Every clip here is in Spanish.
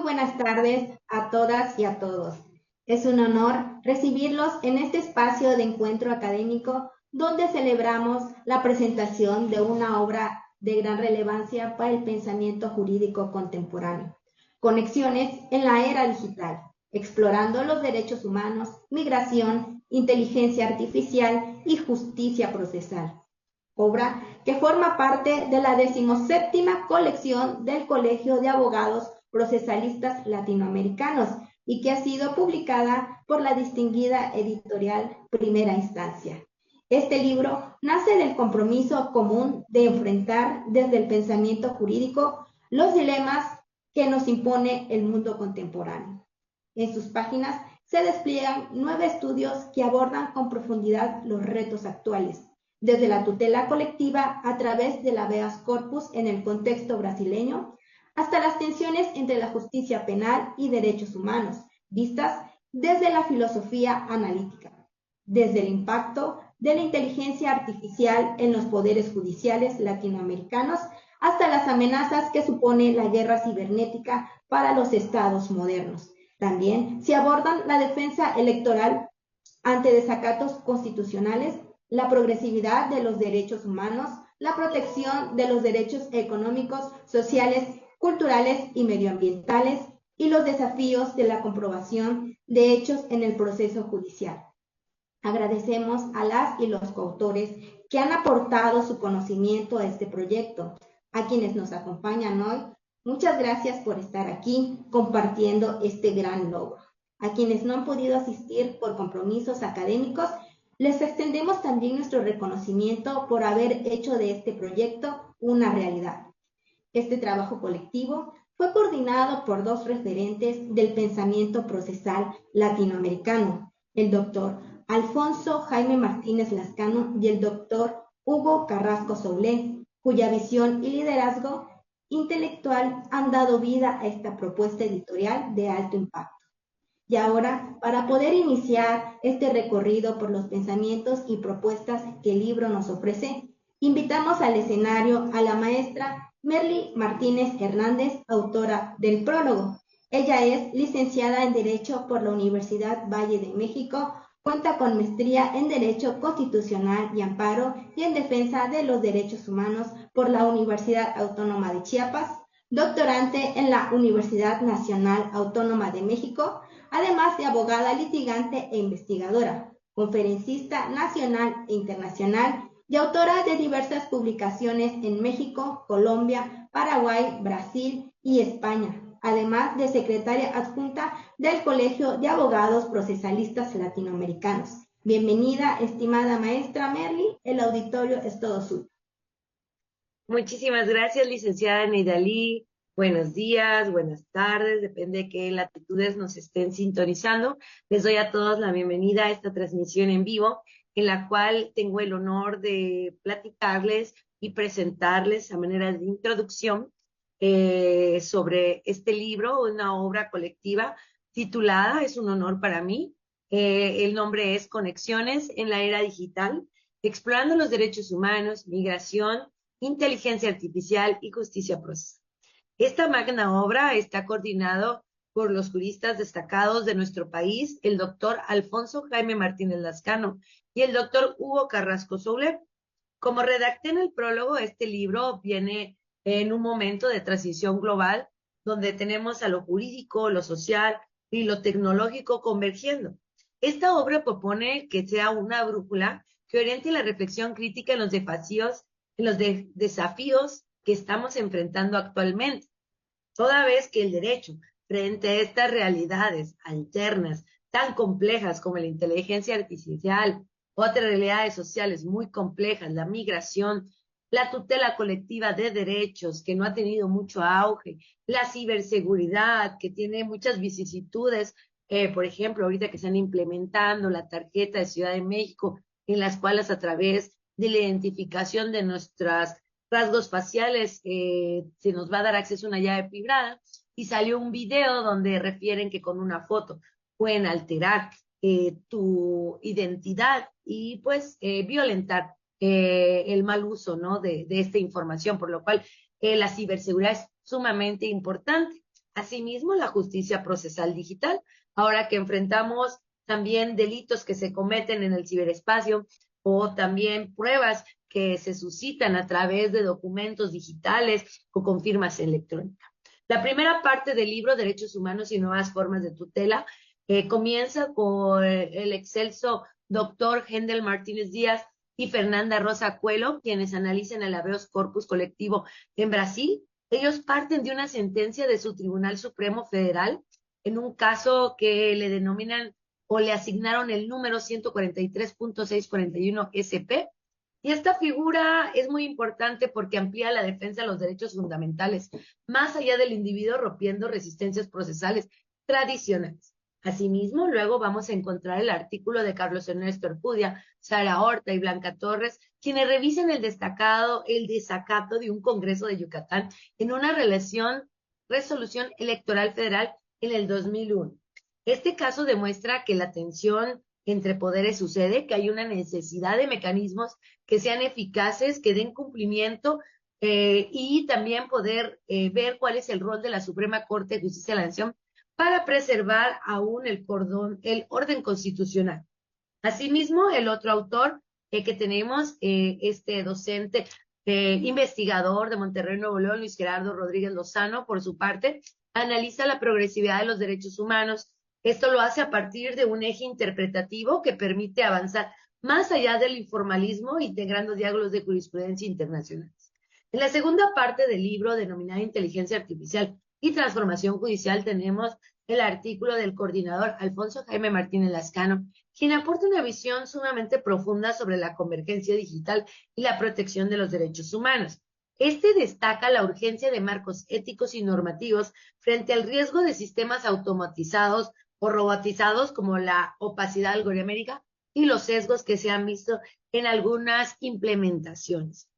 Muy buenas tardes a todas y a todos. Es un honor recibirlos en este espacio de encuentro académico donde celebramos la presentación de una obra de gran relevancia para el pensamiento jurídico contemporáneo. Conexiones en la era digital, explorando los derechos humanos, migración, inteligencia artificial y justicia procesal. Obra que forma parte de la 17ª colección del Colegio de Abogados Procesalistas Latinoamericanos y que ha sido publicada por la distinguida editorial Primera Instancia. Este libro nace del compromiso común de enfrentar desde el pensamiento jurídico los dilemas que nos impone el mundo contemporáneo. En sus páginas se despliegan 9 estudios que abordan con profundidad los retos actuales, desde la tutela colectiva a través del habeas corpus en el contexto brasileño, hasta las tensiones entre la justicia penal y derechos humanos, vistas desde la filosofía analítica, desde el impacto de la inteligencia artificial en los poderes judiciales latinoamericanos, hasta las amenazas que supone la guerra cibernética para los estados modernos. También se abordan la defensa electoral ante desacatos constitucionales, la progresividad de los derechos humanos, la protección de los derechos económicos, sociales, culturales y medioambientales, y los desafíos de la comprobación de hechos en el proceso judicial. Agradecemos a las y los coautores que han aportado su conocimiento a este proyecto. A quienes nos acompañan hoy, muchas gracias por estar aquí compartiendo este gran logro. A quienes no han podido asistir por compromisos académicos, les extendemos también nuestro reconocimiento por haber hecho de este proyecto una realidad. Este trabajo colectivo fue coordinado por 2 referentes del pensamiento procesal latinoamericano, el doctor Alfonso Jaime Martínez Lascano y el doctor Hugo Carrasco Soulé, cuya visión y liderazgo intelectual han dado vida a esta propuesta editorial de alto impacto. Y ahora, para poder iniciar este recorrido por los pensamientos y propuestas que el libro nos ofrece, invitamos al escenario a la maestra Merly Martínez Hernández, autora del prólogo. Ella es licenciada en Derecho por la Universidad Valle de México, cuenta con maestría en Derecho Constitucional y Amparo y en Defensa de los Derechos Humanos por la Universidad Autónoma de Chiapas, doctorante en la Universidad Nacional Autónoma de México, además de abogada litigante e investigadora, conferencista nacional e internacional y autora de diversas publicaciones en México, Colombia, Paraguay, Brasil y España, además de secretaria adjunta del Colegio de Abogados Procesalistas Latinoamericanos. Bienvenida, estimada maestra Merly, el auditorio es todo suyo. Muchísimas gracias, licenciada Neidalí. Buenos días, buenas tardes, depende de qué latitudes nos estén sintonizando. Les doy a todos la bienvenida a esta transmisión en vivo, en la cual tengo el honor de platicarles y presentarles a manera de introducción sobre este libro, una obra colectiva titulada, es un honor para mí, el nombre es Conexiones en la Era Digital, explorando los derechos humanos, migración, inteligencia artificial y justicia procesal. Esta magna obra está coordinado por los juristas destacados de nuestro país, el doctor Alfonso Jaime Martínez Lascano y el doctor Hugo Carrasco Soulé. Como redacté en el prólogo, este libro viene en un momento de transición global donde tenemos a lo jurídico, lo social y lo tecnológico convergiendo. Esta obra propone que sea una brújula que oriente la reflexión crítica en los desafíos que estamos enfrentando actualmente, toda vez que el derecho, frente a estas realidades alternas tan complejas como la inteligencia artificial, otras realidades sociales muy complejas, la migración, la tutela colectiva de derechos, que no ha tenido mucho auge, la ciberseguridad, que tiene muchas vicisitudes, por ejemplo, ahorita que están implementando la tarjeta de Ciudad de México, en las cuales a través de la identificación de nuestros rasgos faciales se nos va a dar acceso a una llave privada, y salió un video donde refieren que con una foto pueden alterar tu identidad y pues violentar el mal uso, ¿no? de esta información, por lo cual la ciberseguridad es sumamente importante. Asimismo, la justicia procesal digital, ahora que enfrentamos también delitos que se cometen en el ciberespacio o también pruebas que se suscitan a través de documentos digitales o con firmas electrónicas. La primera parte del libro, Derechos Humanos y Nuevas Formas de Tutela, comienza con el excelso doctor Hendel Martínez Díaz y Fernanda Rosa Coelho, quienes analizan el habeas corpus colectivo en Brasil. Ellos parten de una sentencia de su Tribunal Supremo Federal en un caso que le denominan o le asignaron el número 143.641 SP. Y esta figura es muy importante porque amplía la defensa de los derechos fundamentales, más allá del individuo, rompiendo resistencias procesales tradicionales. Asimismo, luego vamos a encontrar el artículo de Carlos Ernesto Arcudia, Sara Horta y Blanca Torres, quienes revisan el desacato de un Congreso de Yucatán en una resolución electoral federal en el 2001. Este caso demuestra que la tensión entre poderes sucede, que hay una necesidad de mecanismos que sean eficaces, que den cumplimiento y también poder ver cuál es el rol de la Suprema Corte de Justicia de la Nación para preservar aún el orden constitucional. Asimismo, el otro autor que tenemos, este docente investigador de Monterrey, Nuevo León, Luis Gerardo Rodríguez Lozano, por su parte, analiza la progresividad de los derechos humanos. Esto lo hace a partir de un eje interpretativo que permite avanzar más allá del informalismo, integrando diálogos de jurisprudencia internacionales. En la segunda parte del libro, denominada Inteligencia Artificial y Transformación Judicial, tenemos el artículo del coordinador Alfonso Jaime Martínez Lascano, quien aporta una visión sumamente profunda sobre la convergencia digital y la protección de los derechos humanos. Este destaca la urgencia de marcos éticos y normativos frente al riesgo de sistemas automatizados o robotizados como la opacidad algorítmica y los sesgos que se han visto en algunas implementaciones.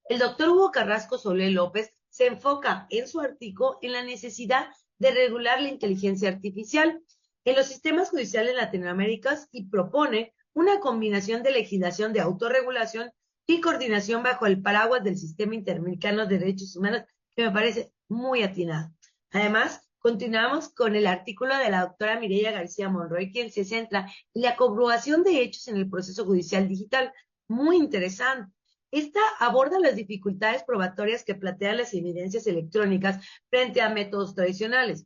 El doctor Hugo Carrasco Solé López se enfoca en su artículo en la necesidad de regular la inteligencia artificial en los sistemas judiciales latinoamericanos y propone una combinación de legislación de autorregulación y coordinación bajo el paraguas del Sistema Interamericano de Derechos Humanos, que me parece muy atinado. Además, continuamos con el artículo de la doctora Mireya García Monroy, quien se centra en la comprobación de hechos en el proceso judicial digital. Muy interesante. Esta aborda las dificultades probatorias que plantean las evidencias electrónicas frente a métodos tradicionales.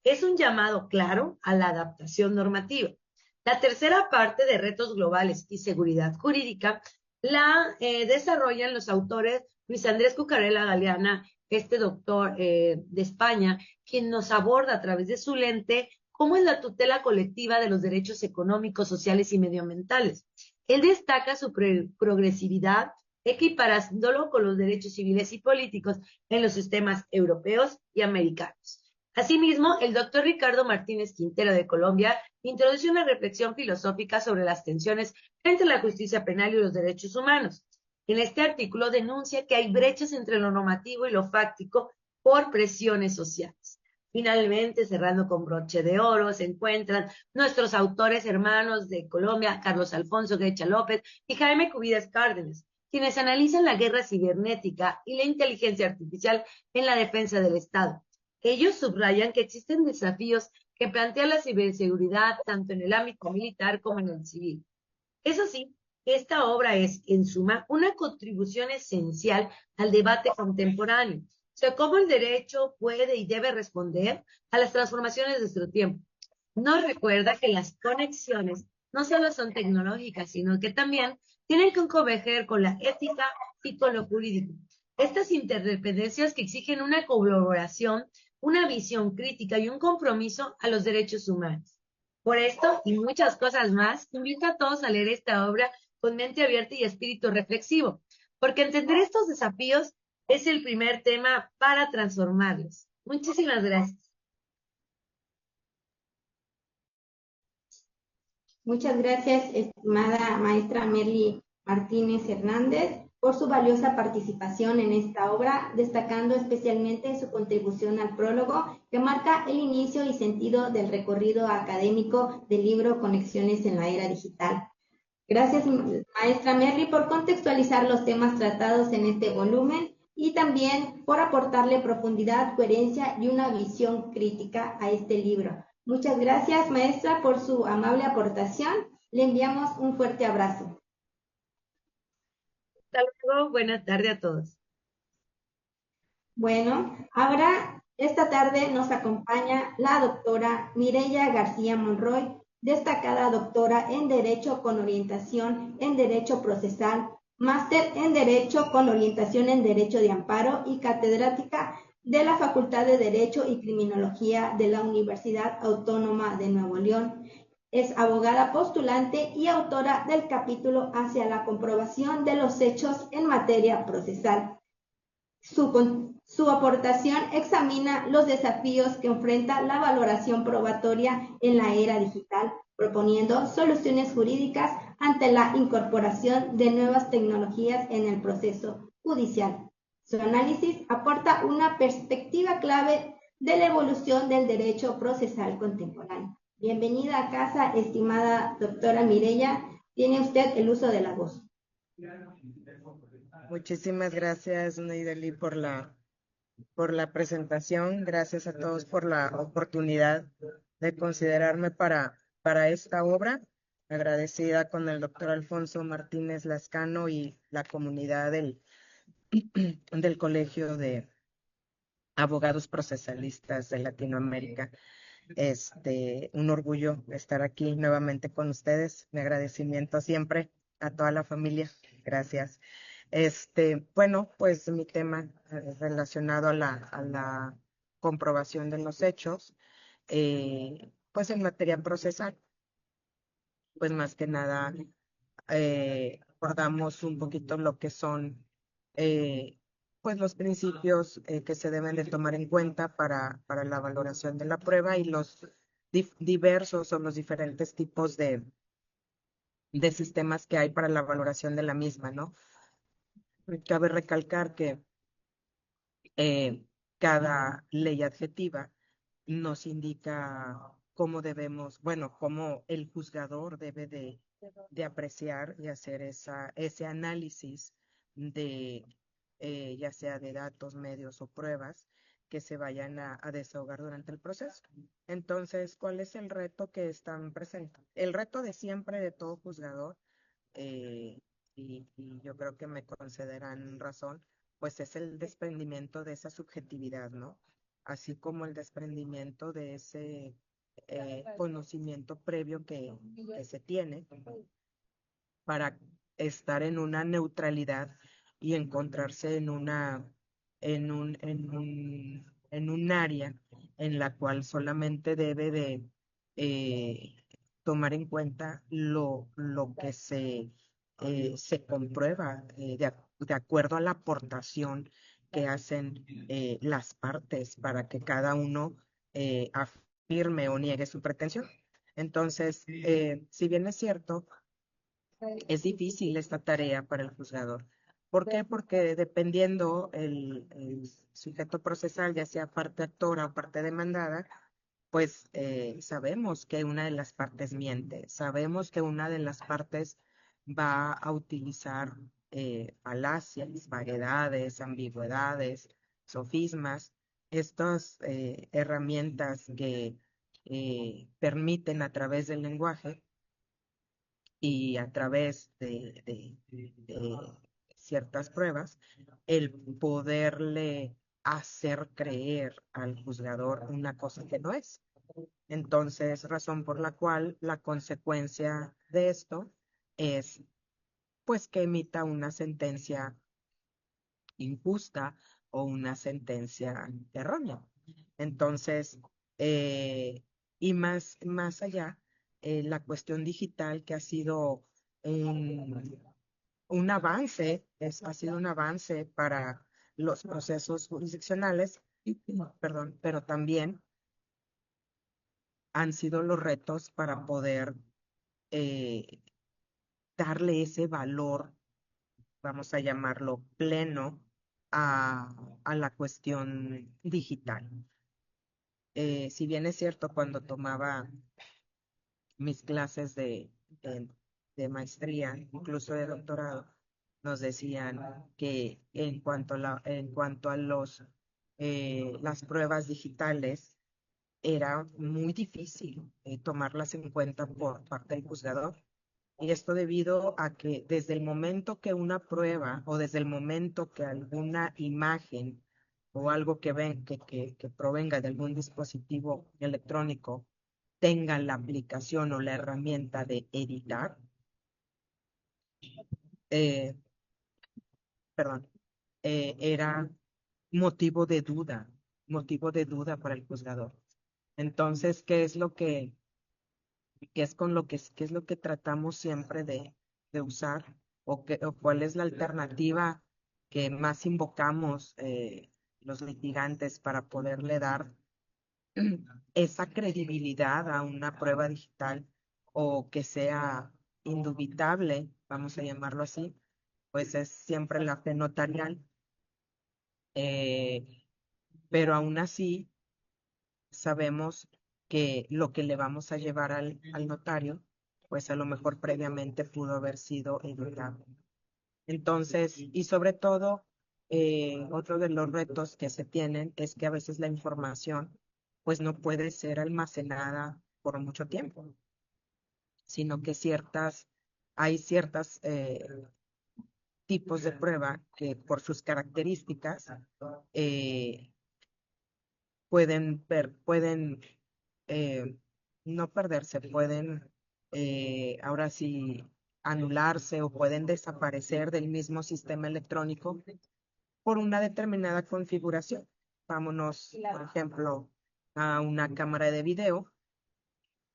Es un llamado claro a la adaptación normativa. La tercera parte de retos globales y seguridad jurídica la desarrollan los autores Luis Andrés Cucarella Galeana, este doctor de España, quien nos aborda a través de su lente cómo es la tutela colectiva de los derechos económicos, sociales y medioambientales. Él destaca su progresividad, equiparándolo con los derechos civiles y políticos en los sistemas europeos y americanos. Asimismo, el doctor Ricardo Martínez Quintero de Colombia introduce una reflexión filosófica sobre las tensiones entre la justicia penal y los derechos humanos. En este artículo denuncia que hay brechas entre lo normativo y lo fáctico por presiones sociales. Finalmente, cerrando con broche de oro, se encuentran nuestros autores hermanos de Colombia, Carlos Alfonso Guecha López y Jaime Cubides Cárdenas, quienes analizan la guerra cibernética y la inteligencia artificial en la defensa del Estado. Ellos subrayan que existen desafíos que plantea la ciberseguridad tanto en el ámbito militar como en el civil. Eso sí, esta obra es, en suma, una contribución esencial al debate contemporáneo, o sea, cómo el derecho puede y debe responder a las transformaciones de nuestro tiempo. Nos recuerda que las conexiones no solo son tecnológicas, sino que también tienen que converger con la ética y con lo jurídico. Estas interdependencias que exigen una colaboración, una visión crítica y un compromiso a los derechos humanos. Por esto y muchas cosas más, invito a todos a leer esta obra con mente abierta y espíritu reflexivo, porque entender estos desafíos es el primer tema para transformarlos. Muchísimas gracias. Muchas gracias, estimada maestra Merly Martínez Hernández, por su valiosa participación en esta obra, destacando especialmente su contribución al prólogo, que marca el inicio y sentido del recorrido académico del libro Conexiones en la Era Digital. Gracias, maestra Merly, por contextualizar los temas tratados en este volumen y también por aportarle profundidad, coherencia y una visión crítica a este libro. Muchas gracias, maestra, por su amable aportación. Le enviamos un fuerte abrazo. Hasta luego, buenas tardes a todos. Bueno, ahora esta tarde nos acompaña la doctora Mireya García Monroy, destacada doctora en Derecho con orientación en Derecho Procesal, máster en Derecho con orientación en Derecho de Amparo y catedrática de la Facultad de Derecho y Criminología de la Universidad Autónoma de Nuevo León. Es abogada postulante y autora del capítulo hacia la comprobación de los hechos en materia procesal. Su aportación examina los desafíos que enfrenta la valoración probatoria en la era digital, proponiendo soluciones jurídicas ante la incorporación de nuevas tecnologías en el proceso judicial. Su análisis aporta una perspectiva clave de la evolución del derecho procesal contemporáneo. Bienvenida a casa, estimada doctora Mireya. Tiene usted el uso de la voz. Muchísimas gracias, Neideli, por la presentación. Gracias a todos por la oportunidad de considerarme para esta obra. Agradecida con el doctor Alfonso Martínez Lascano y la comunidad del Colegio de Abogados Procesalistas de Latinoamérica. Un orgullo estar aquí nuevamente con ustedes. Mi agradecimiento siempre a toda la familia. Gracias. Bueno, pues mi tema es relacionado a la comprobación de los hechos, pues en materia procesal, pues más que nada abordamos un poquito lo que son pues los principios que se deben de tomar en cuenta para la valoración de la prueba y los diversos o los diferentes tipos de sistemas que hay para la valoración de la misma, ¿no? Cabe recalcar que eh, cada ley adjetiva nos indica cómo debemos, bueno, cómo el juzgador debe de apreciar y hacer ese análisis de, ya sea de datos, medios o pruebas que se vayan a desahogar durante el proceso. Entonces, ¿cuál es el reto que están presentando? El reto de siempre de todo juzgador, eh, y yo creo que me concederán razón, pues es el desprendimiento de esa subjetividad, ¿no? Así como el desprendimiento de ese conocimiento previo que se tiene para estar en una neutralidad y encontrarse en un área en la cual solamente debe de tomar en cuenta lo que se comprueba de acuerdo a la aportación que hacen las partes para que cada uno afirme o niegue su pretensión. Entonces, si bien es cierto, es difícil esta tarea para el juzgador. ¿Por qué? Porque dependiendo el sujeto procesal, ya sea parte actora o parte demandada, pues sabemos que una de las partes miente, sabemos que una de las partes va a utilizar falacias, vaguedades, ambigüedades, sofismas, estas herramientas que permiten a través del lenguaje y a través de ciertas pruebas, el poderle hacer creer al juzgador una cosa que no es. Entonces, razón por la cual la consecuencia de esto es, pues, que emita una sentencia injusta o una sentencia errónea. Entonces, eh, y más allá, la cuestión digital que ha sido un avance, ha sido un avance para los procesos jurisdiccionales, perdón, pero también han sido los retos para poder eh, darle ese valor, vamos a llamarlo pleno, a la cuestión digital. Si bien es cierto, cuando tomaba mis clases de maestría, incluso de doctorado, nos decían que en cuanto a las pruebas digitales, era muy difícil tomarlas en cuenta por parte del juzgador. Y esto debido a que desde el momento que una prueba o desde el momento que alguna imagen o algo que provenga de algún dispositivo electrónico tenga la aplicación o la herramienta de editar, eh, perdón, era motivo de duda, motivo de duda para el juzgador. Entonces, qué es con lo qué es lo que tratamos siempre de usar o cuál es la alternativa que más invocamos los litigantes para poderle dar esa credibilidad a una prueba digital o que sea indubitable, vamos a llamarlo así, pues es siempre la fe notarial, eh, pero aún así sabemos que lo que le vamos a llevar al notario, pues a lo mejor previamente pudo haber sido editado. Entonces, y sobre todo, otro de los retos que se tienen es que a veces la información, pues no puede ser almacenada por mucho tiempo, sino que hay ciertas tipos de prueba que por sus características eh, pueden eh, no perderse, pueden ahora sí anularse o pueden desaparecer del mismo sistema electrónico por una determinada configuración. Vámonos, por ejemplo, a una cámara de video.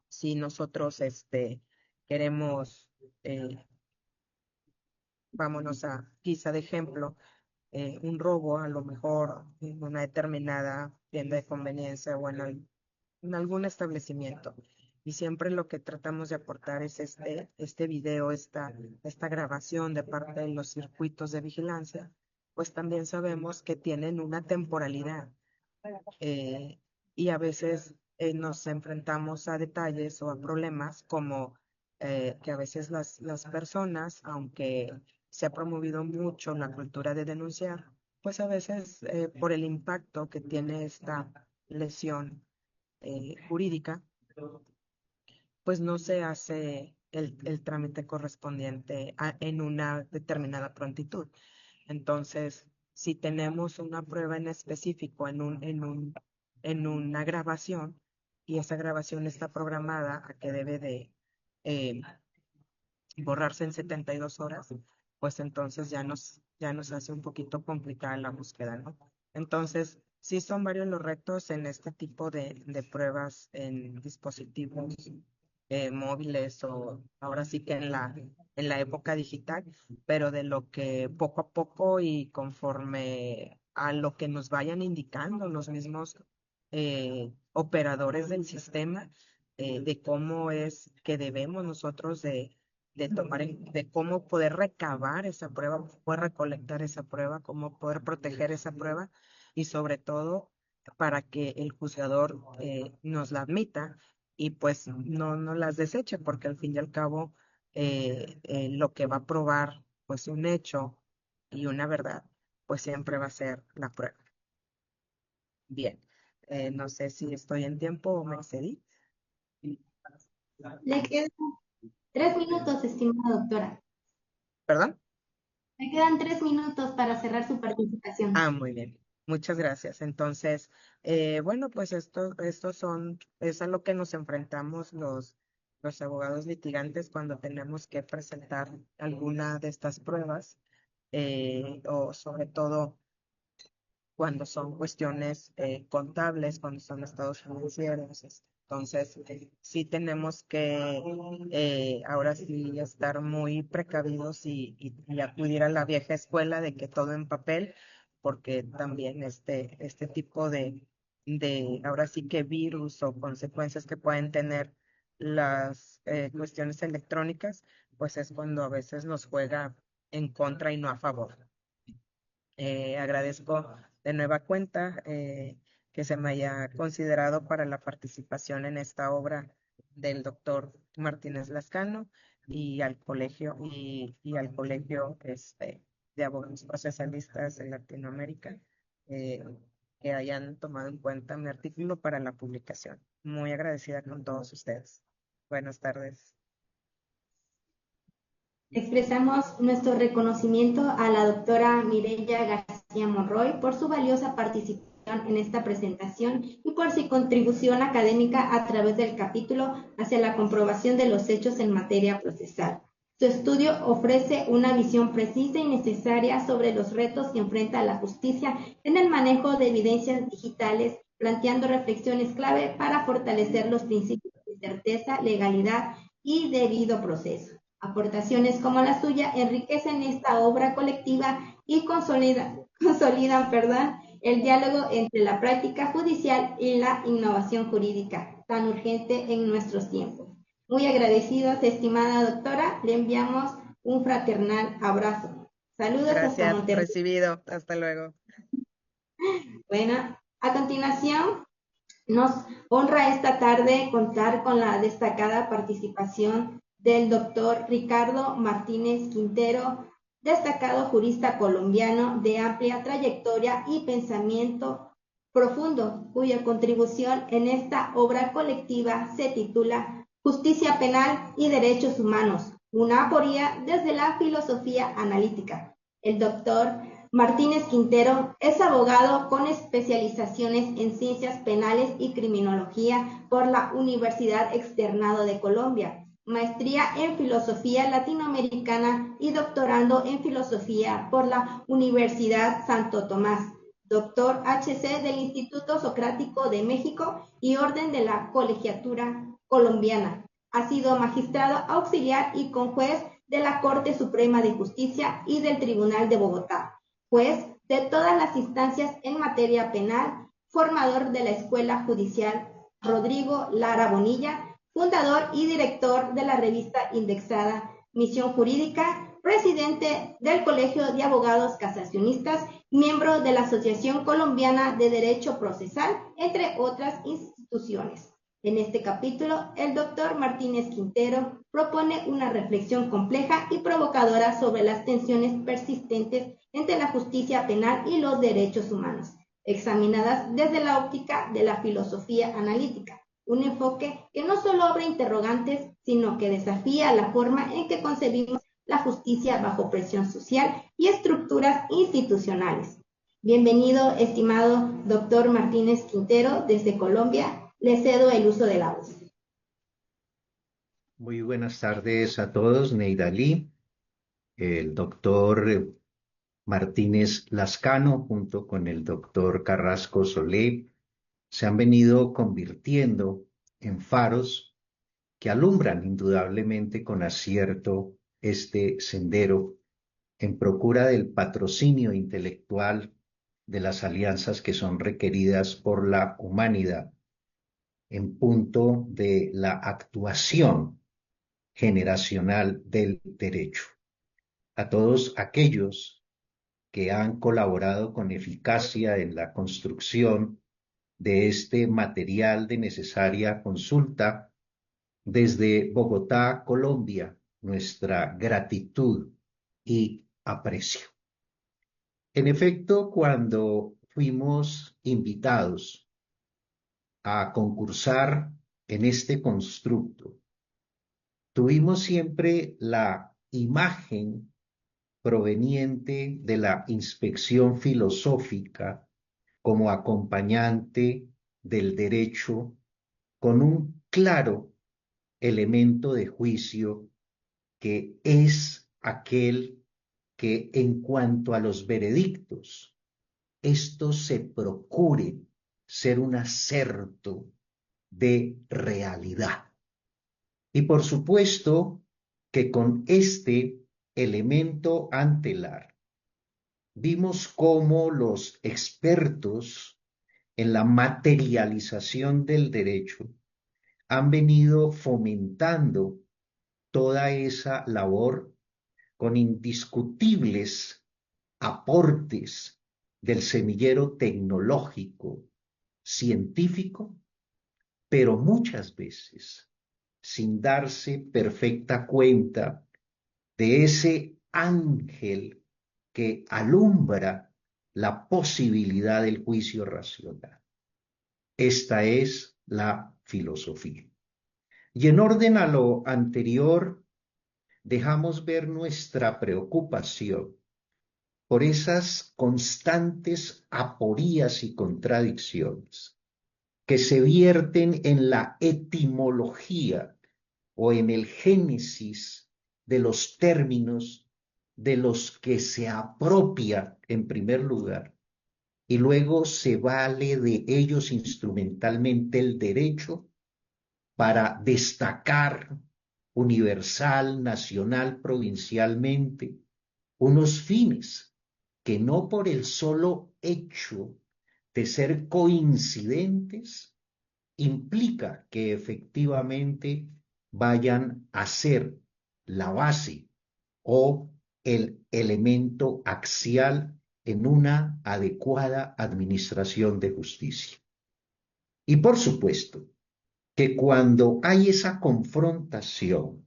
Si nosotros queremos, eh, vámonos a, quizá de ejemplo, un robo, a lo mejor en una determinada tienda de conveniencia o en algún establecimiento. Y siempre lo que tratamos de aportar es este video, esta grabación de parte de los circuitos de vigilancia, pues también sabemos que tienen una temporalidad. eh, y a veces nos enfrentamos a detalles o a problemas como que a veces las personas, aunque se ha promovido mucho la cultura de denunciar, pues a veces por el impacto que tiene esta lesión jurídica, pues no se hace el trámite correspondiente en una determinada prontitud. Entonces, si tenemos una prueba en específico en una grabación y esa grabación está programada a que debe de eh, borrarse en 72 horas, pues entonces ya nos hace un poquito complicada la búsqueda, ¿no? Entonces, sí son varios los retos en este tipo de pruebas en dispositivos móviles o ahora sí que en la época digital, pero de lo que poco a poco y conforme a lo que nos vayan indicando los mismos operadores del sistema, de cómo es que debemos nosotros de cómo poder recabar esa prueba, poder recolectar esa prueba, cómo poder proteger esa prueba y sobre todo para que el juzgador nos la admita y pues no las deseche, porque al fin y al cabo lo que va a probar pues un hecho y una verdad, pues siempre va a ser la prueba. Bien, no sé si estoy en tiempo o me excedí. Le quedan 3 minutos, estimada doctora. ¿Perdón? Le quedan 3 minutos para cerrar su participación. Ah, muy bien. Muchas gracias. Entonces, bueno, pues es a lo que nos enfrentamos los abogados litigantes cuando tenemos que presentar alguna de estas pruebas, o sobre todo cuando son cuestiones contables, cuando son estados financieros. Entonces, sí tenemos que ahora sí estar muy precavidos y acudir a la vieja escuela de que todo en papel, porque también este tipo ahora sí que virus o consecuencias que pueden tener las cuestiones electrónicas, pues es cuando a veces nos juega en contra y no a favor. Agradezco de nueva cuenta que se me haya considerado para la participación en esta obra del doctor Martínez Lascano y al colegio y al colegio de abogados procesalistas de Latinoamérica, eh, que hayan tomado en cuenta mi artículo para la publicación. Muy agradecida con todos ustedes. Buenas tardes. Expresamos nuestro reconocimiento a la doctora Mireya García Monroy por su valiosa participación en esta presentación y por su contribución académica a través del capítulo hacia la comprobación de los hechos en materia procesal. Su estudio ofrece una visión precisa y necesaria sobre los retos que enfrenta la justicia en el manejo de evidencias digitales, planteando reflexiones clave para fortalecer los principios de certeza, legalidad y debido proceso. Aportaciones como la suya enriquecen esta obra colectiva y consolidan el diálogo entre la práctica judicial y la innovación jurídica, tan urgente en nuestros tiempos. Muy agradecidos, estimada doctora, le enviamos un fraternal abrazo. Saludos hasta Gracias, Monterrey. recibido. Hasta luego. Bueno, a continuación, nos honra esta tarde contar con la destacada participación del doctor Ricardo Martínez Quintero, destacado jurista colombiano de amplia trayectoria y pensamiento profundo, cuya contribución en esta obra colectiva se titula Justicia Penal y Derechos Humanos, una aporía desde la filosofía analítica. El doctor Martínez Quintero es abogado con especializaciones en ciencias penales y criminología por la Universidad Externado de Colombia, maestría en filosofía latinoamericana y doctorando en filosofía por la Universidad Santo Tomás, doctor HC del Instituto Socrático de México y Orden de la Colegiatura Colombiana. Ha sido magistrado auxiliar y conjuez de la Corte Suprema de Justicia y del Tribunal de Bogotá, juez de todas las instancias en materia penal, formador de la Escuela Judicial Rodrigo Lara Bonilla, fundador y director de la revista indexada Misión Jurídica, presidente del Colegio de Abogados Casacionistas, miembro de la Asociación Colombiana de Derecho Procesal, entre otras instituciones. En este capítulo, el doctor Martínez Quintero propone una reflexión compleja y provocadora sobre las tensiones persistentes entre la justicia penal y los derechos humanos, examinadas desde la óptica de la filosofía analítica, un enfoque que no solo abre interrogantes, sino que desafía la forma en que concebimos la justicia bajo presión social y estructuras institucionales. Bienvenido, estimado doctor Martínez Quintero, desde Colombia. Le cedo el uso de la voz. Muy buenas tardes a todos. Neidalí, el doctor Martínez Lascano, junto con el doctor Carrasco Solé, se han venido convirtiendo en faros que alumbran indudablemente con acierto este sendero en procura del patrocinio intelectual de las alianzas que son requeridas por la humanidad en punto de la actuación generacional del derecho. A todos aquellos que han colaborado con eficacia en la construcción de este material de necesaria consulta, desde Bogotá, Colombia, nuestra gratitud y aprecio. En efecto, cuando fuimos invitados a concursar en este constructo, tuvimos siempre la imagen proveniente de la inspección filosófica como acompañante del derecho con un claro elemento de juicio que es aquel que en cuanto a los veredictos, esto se procure ser un acerto de realidad. Y por supuesto que con este elemento antelar vimos cómo los expertos en la materialización del derecho han venido fomentando toda esa labor con indiscutibles aportes del semillero tecnológico, científico, pero muchas veces sin darse perfecta cuenta de ese ángel que alumbra la posibilidad del juicio racional. Esta es la filosofía. Y en orden a lo anterior, dejamos ver nuestra preocupación por esas constantes aporías y contradicciones que se vierten en la etimología o en el génesis de los términos de los que se apropia en primer lugar y luego se vale de ellos instrumentalmente el derecho para destacar universal, nacional, provincialmente, unos fines que no por el solo hecho de ser coincidentes implica que efectivamente vayan a ser la base o el elemento axial en una adecuada administración de justicia. Y por supuesto que cuando hay esa confrontación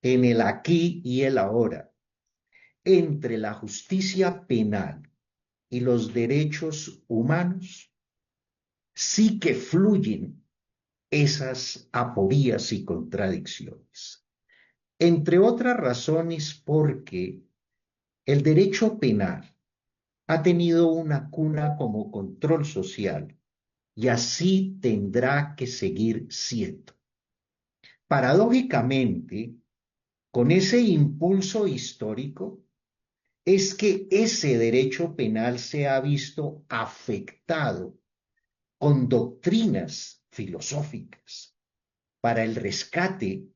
en el aquí y el ahora entre la justicia penal y los derechos humanos, sí que fluyen esas aporías y contradicciones. Entre otras razones porque el derecho penal ha tenido una cuna como control social y así tendrá que seguir siendo. Paradójicamente, con ese impulso histórico, es que ese derecho penal se ha visto afectado con doctrinas filosóficas para el rescate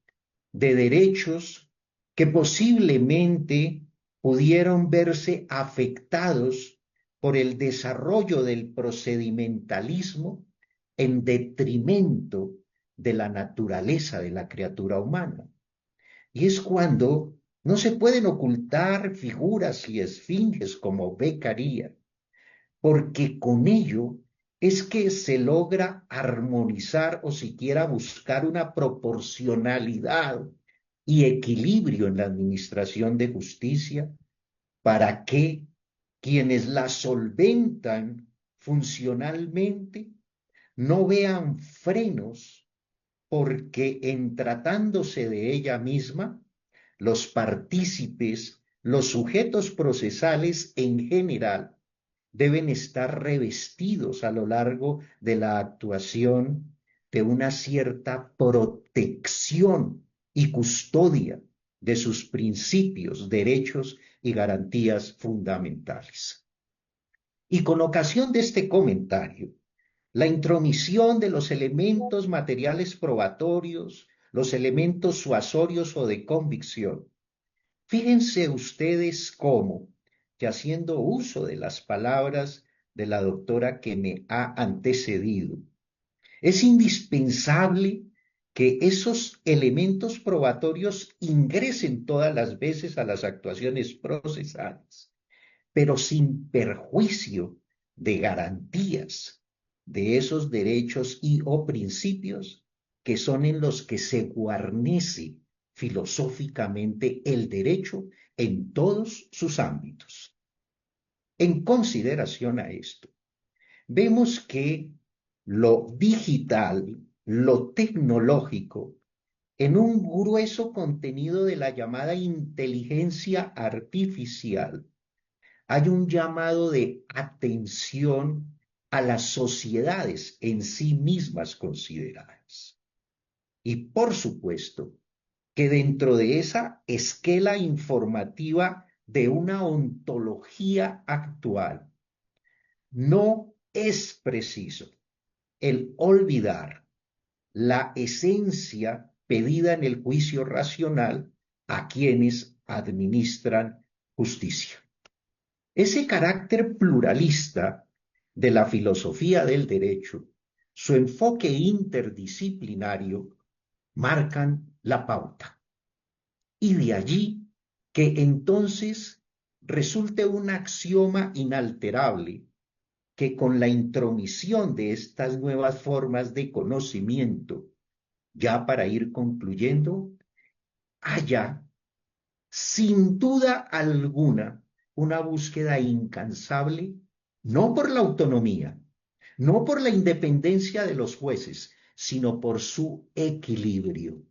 de derechos que posiblemente pudieron verse afectados por el desarrollo del procedimentalismo en detrimento de la naturaleza de la criatura humana. Y es cuando no se pueden ocultar figuras y esfinges como Beccaria, porque con ello es que se logra armonizar o siquiera buscar una proporcionalidad y equilibrio en la administración de justicia para que quienes la solventan funcionalmente no vean frenos porque en tratándose de ella misma, los partícipes, los sujetos procesales en general, deben estar revestidos a lo largo de la actuación de una cierta protección y custodia de sus principios, derechos y garantías fundamentales. Y con ocasión de este comentario, la intromisión de los elementos materiales probatorios, los elementos suasorios o de convicción. Fíjense ustedes cómo, que haciendo uso de las palabras de la doctora que me ha antecedido, es indispensable que esos elementos probatorios ingresen todas las veces a las actuaciones procesales, pero sin perjuicio de garantías de esos derechos y o principios que son en los que se guarnece filosóficamente el derecho en todos sus ámbitos. En consideración a esto, vemos que lo digital, lo tecnológico, en un grueso contenido de la llamada inteligencia artificial, hay un llamado de atención a las sociedades en sí mismas consideradas. Y por supuesto que dentro de esa esquela informativa de una ontología actual, no es preciso el olvidar la esencia pedida en el juicio racional a quienes administran justicia. Ese carácter pluralista de la filosofía del derecho, su enfoque interdisciplinario, marcan la pauta. Y de allí que entonces resulte un axioma inalterable que con la intromisión de estas nuevas formas de conocimiento ya para ir concluyendo, haya sin duda alguna una búsqueda incansable, no por la autonomía, no por la independencia de los jueces, sino por su equilibrio.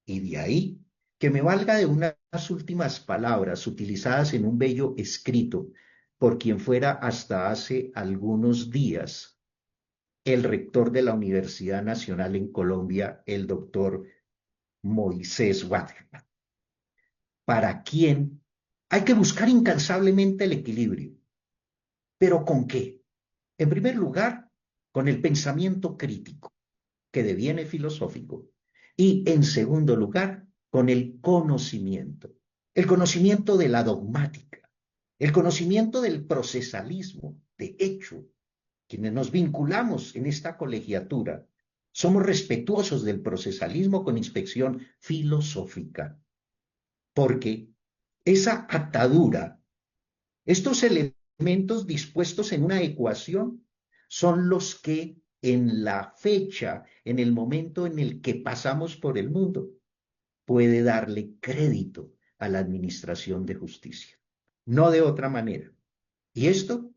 Y de ahí que me valga de unas últimas palabras utilizadas en un bello escrito por quien fuera hasta hace algunos días el rector de la Universidad Nacional en Colombia, el doctor Moisés Waterman, para quien hay que buscar incansablemente el equilibrio. ¿Pero con qué? En primer lugar, con el pensamiento crítico, que deviene filosófico, y en segundo lugar, con el conocimiento de la dogmática, el conocimiento del procesalismo. De hecho, quienes nos vinculamos en esta colegiatura, somos respetuosos del procesalismo con inspección filosófica, porque esa atadura, estos elementos dispuestos en una ecuación, son los que en la fecha, en el momento en el que pasamos por el mundo, puede darle crédito a la administración de justicia. No de otra manera. Y esto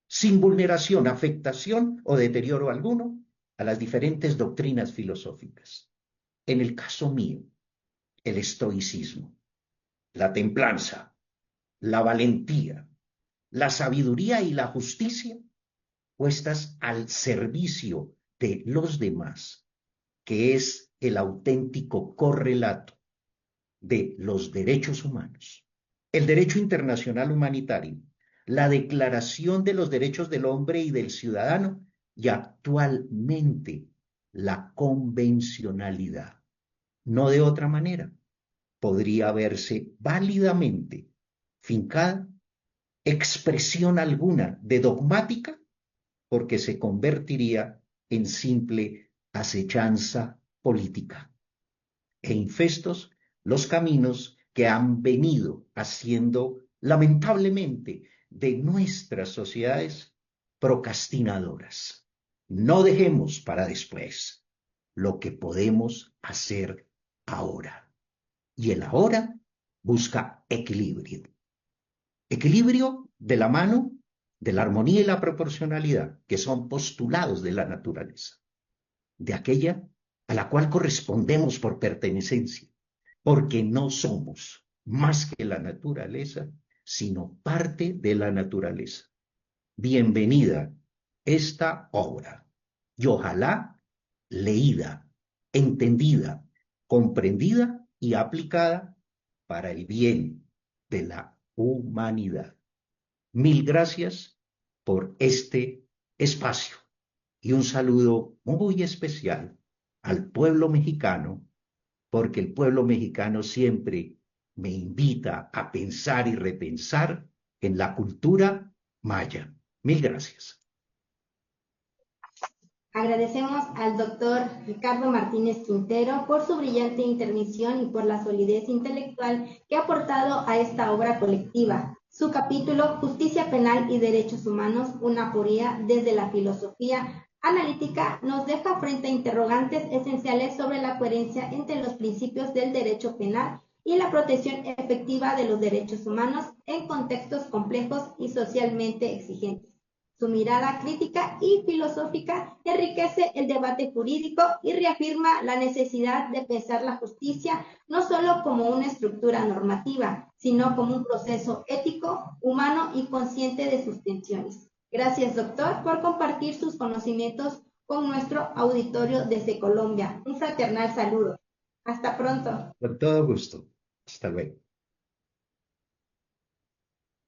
sin vulneración, afectación o deterioro alguno a las diferentes doctrinas filosóficas. En el caso mío, el estoicismo, la templanza, la valentía, la sabiduría y la justicia puestas al servicio de los demás, que es el auténtico correlato de los derechos humanos, el derecho internacional humanitario, la Declaración de los Derechos del Hombre y del Ciudadano y actualmente la convencionalidad. No de otra manera podría verse válidamente fincada expresión alguna de dogmática, porque se convertiría en simple acechanza política. E infestos los caminos que han venido haciendo lamentablemente de nuestras sociedades procrastinadoras. No dejemos para después lo que podemos hacer ahora. Y el ahora busca equilibrio. Equilibrio de la mano de la armonía y la proporcionalidad, que son postulados de la naturaleza, de aquella a la cual correspondemos por pertenencia, porque no somos más que la naturaleza, sino parte de la naturaleza. Bienvenida esta obra, y ojalá leída, entendida, comprendida y aplicada para el bien de la humanidad. Mil gracias por este espacio y un saludo muy especial al pueblo mexicano, porque el pueblo mexicano siempre me invita a pensar y repensar en la cultura maya. Mil gracias. Agradecemos al doctor Ricardo Martínez Quintero por su brillante intervención y por la solidez intelectual que ha aportado a esta obra colectiva. Su capítulo, Justicia Penal y Derechos Humanos, una aporía desde la filosofía analítica, nos deja frente a interrogantes esenciales sobre la coherencia entre los principios del derecho penal y la protección efectiva de los derechos humanos en contextos complejos y socialmente exigentes. Su mirada crítica y filosófica enriquece el debate jurídico y reafirma la necesidad de pensar la justicia no solo como una estructura normativa, sino como un proceso ético, humano y consciente de sus tensiones. Gracias, doctor, por compartir sus conocimientos con nuestro auditorio desde Colombia. Un fraternal saludo. Hasta pronto. Con todo gusto. Hasta luego.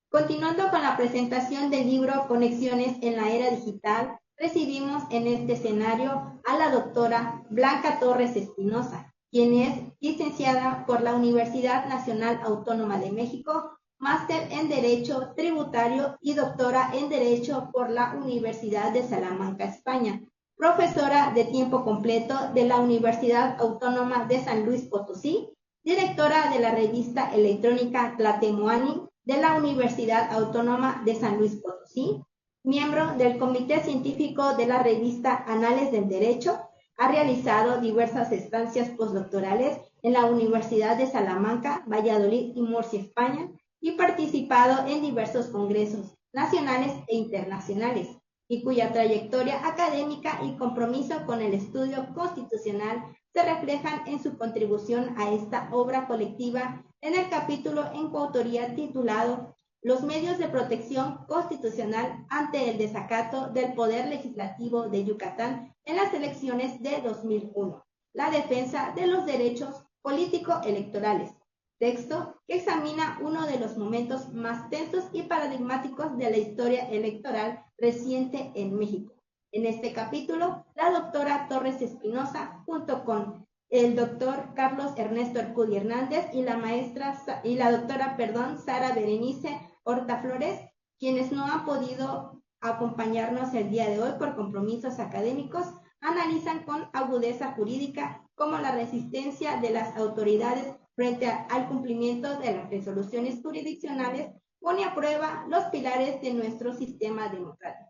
Continuando con la presentación del libro Conexiones en la Era Digital, recibimos en este escenario a la doctora Blanca Torres Espinosa, quien es licenciada por la Universidad Nacional Autónoma de México, máster en Derecho Tributario y doctora en Derecho por la Universidad de Salamanca, España, profesora de tiempo completo de la Universidad Autónoma de San Luis Potosí, directora de la revista electrónica Tlatemoani de la Universidad Autónoma de San Luis Potosí, miembro del Comité Científico de la revista Anales del Derecho, Ha realizado diversas estancias postdoctorales en la Universidad de Salamanca, Valladolid y Murcia, España, y participado en diversos congresos nacionales e internacionales, y cuya trayectoria académica y compromiso con el estudio constitucional se reflejan en su contribución a esta obra colectiva en el capítulo en coautoría titulado Los medios de protección constitucional ante el desacato del Poder Legislativo de Yucatán en las elecciones de 2001, la defensa de los derechos político-electorales, texto que examina uno de los momentos más tensos y paradigmáticos de la historia electoral reciente en México. En este capítulo, la doctora Torres Espinosa, junto con el doctor Carlos Ernesto Arcudi Hernández y la doctora Sara Berenice Horta Flores, quienes no han podido acompañarnos el día de hoy por compromisos académicos, analizan con agudeza jurídica cómo la resistencia de las autoridades frente al cumplimiento de las resoluciones jurisdiccionales pone a prueba los pilares de nuestro sistema democrático.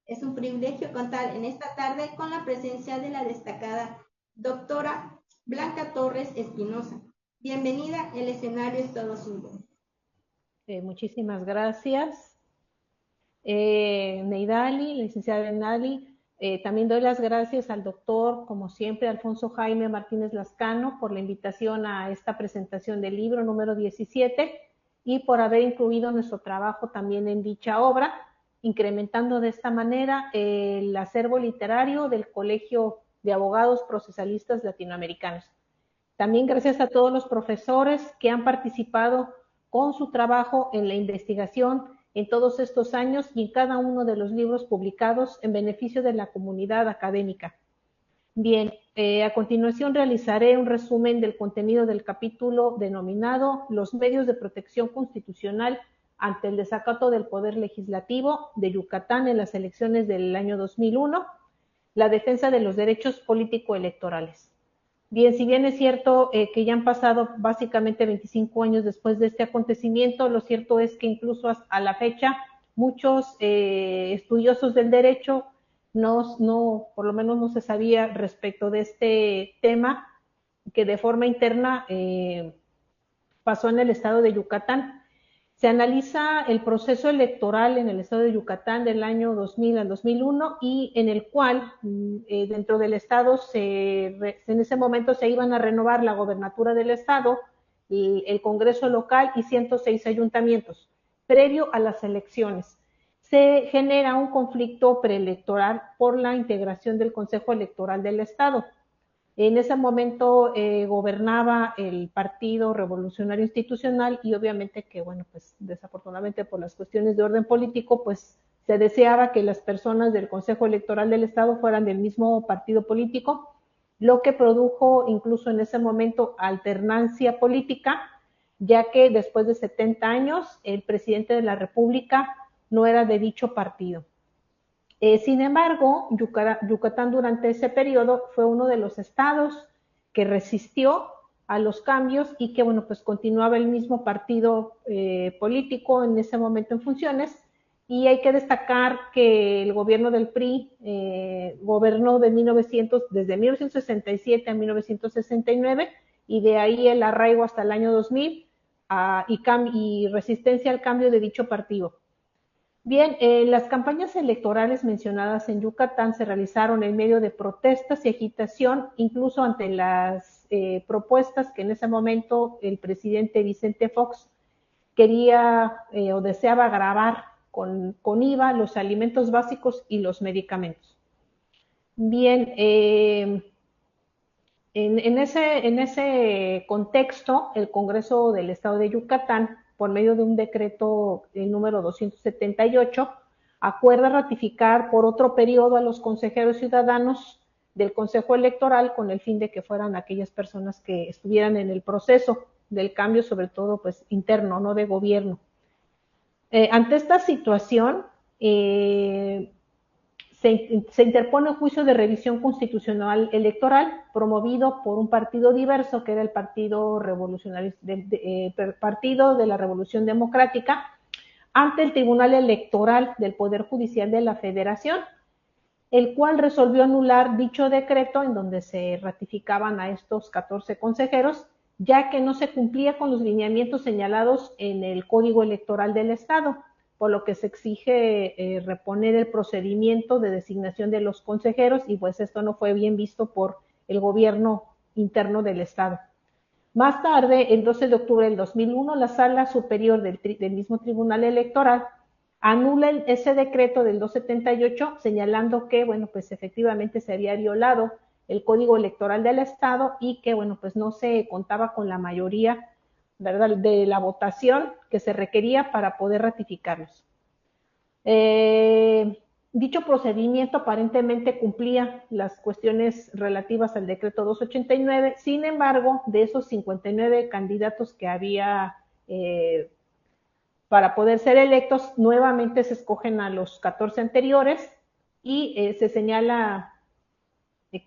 Es un privilegio contar en esta tarde con la presencia de la destacada doctora Blanca Torres Espinosa. Bienvenida, el escenario es todo suyo. Muchísimas gracias. Neidali, licenciada Neidali, también doy las gracias al doctor, como siempre, Alfonso Jaime Martínez Lascano, por la invitación a esta presentación del libro número 17 y por haber incluido nuestro trabajo también en dicha obra, incrementando de esta manera el acervo literario del Colegio de Abogados Procesalistas Latinoamericanos. También gracias a todos los profesores que han participado con su trabajo en la investigación en todos estos años y en cada uno de los libros publicados en beneficio de la comunidad académica. Bien, a continuación realizaré un resumen del contenido del capítulo denominado Los medios de protección constitucional ante el desacato del Poder Legislativo de Yucatán en las elecciones del año 2001, la defensa de los derechos político-electorales. Bien, si bien es cierto que ya han pasado básicamente 25 años después de este acontecimiento, lo cierto es que incluso a la fecha muchos estudiosos del derecho por lo menos no se sabía respecto de este tema que de forma interna pasó en el estado de Yucatán. Se analiza el proceso electoral en el estado de Yucatán del año 2000 al 2001 y en el cual dentro del estado en ese momento se iban a renovar la gobernatura del estado, el Congreso local y 106 ayuntamientos, previo a las elecciones. Se genera un conflicto preelectoral por la integración del Consejo Electoral del estado. En ese momento gobernaba el Partido Revolucionario Institucional y obviamente que, bueno, pues desafortunadamente por las cuestiones de orden político, pues se deseaba que las personas del Consejo Electoral del Estado fueran del mismo partido político, lo que produjo incluso en ese momento alternancia política, ya que después de 70 años el presidente de la República no era de dicho partido. Sin embargo, Yucatán durante ese periodo fue uno de los estados que resistió a los cambios y que, bueno, pues continuaba el mismo partido político en ese momento en funciones. Y hay que destacar que el gobierno del PRI gobernó desde 1967 a 1969 y de ahí el arraigo hasta el año 2000 y resistencia al cambio de dicho partido. Bien, las campañas electorales mencionadas en Yucatán se realizaron en medio de protestas y agitación, incluso ante las propuestas que en ese momento el presidente Vicente Fox quería o deseaba gravar con IVA los alimentos básicos y los medicamentos. Bien, en ese contexto, el Congreso del Estado de Yucatán, por medio de un decreto número 278, acuerda ratificar por otro periodo a los consejeros ciudadanos del Consejo Electoral con el fin de que fueran aquellas personas que estuvieran en el proceso del cambio, sobre todo pues interno, no de gobierno. Ante esta situación, se interpone un juicio de revisión constitucional electoral promovido por un partido diverso, que era el Partido Revolucionario, Partido de la Revolución Democrática, ante el Tribunal Electoral del Poder Judicial de la Federación. el cual resolvió anular dicho decreto en donde se ratificaban a estos 14 consejeros, ya que no se cumplía con los lineamientos señalados en el Código Electoral del Estado, por lo que se exige reponer el procedimiento de designación de los consejeros, y pues esto no fue bien visto por el gobierno interno del Estado. Más tarde, el 12 de octubre del 2001, la Sala Superior del mismo Tribunal Electoral anula ese decreto del 278, señalando que, bueno, pues efectivamente se había violado el Código Electoral del Estado y que, bueno, pues no se contaba con la mayoría, ¿verdad?, de la votación que se requería para poder ratificarlos. Dicho procedimiento aparentemente cumplía las cuestiones relativas al decreto 289, sin embargo, de esos 59 candidatos que había para poder ser electos, nuevamente se escogen a los 14 anteriores y se señala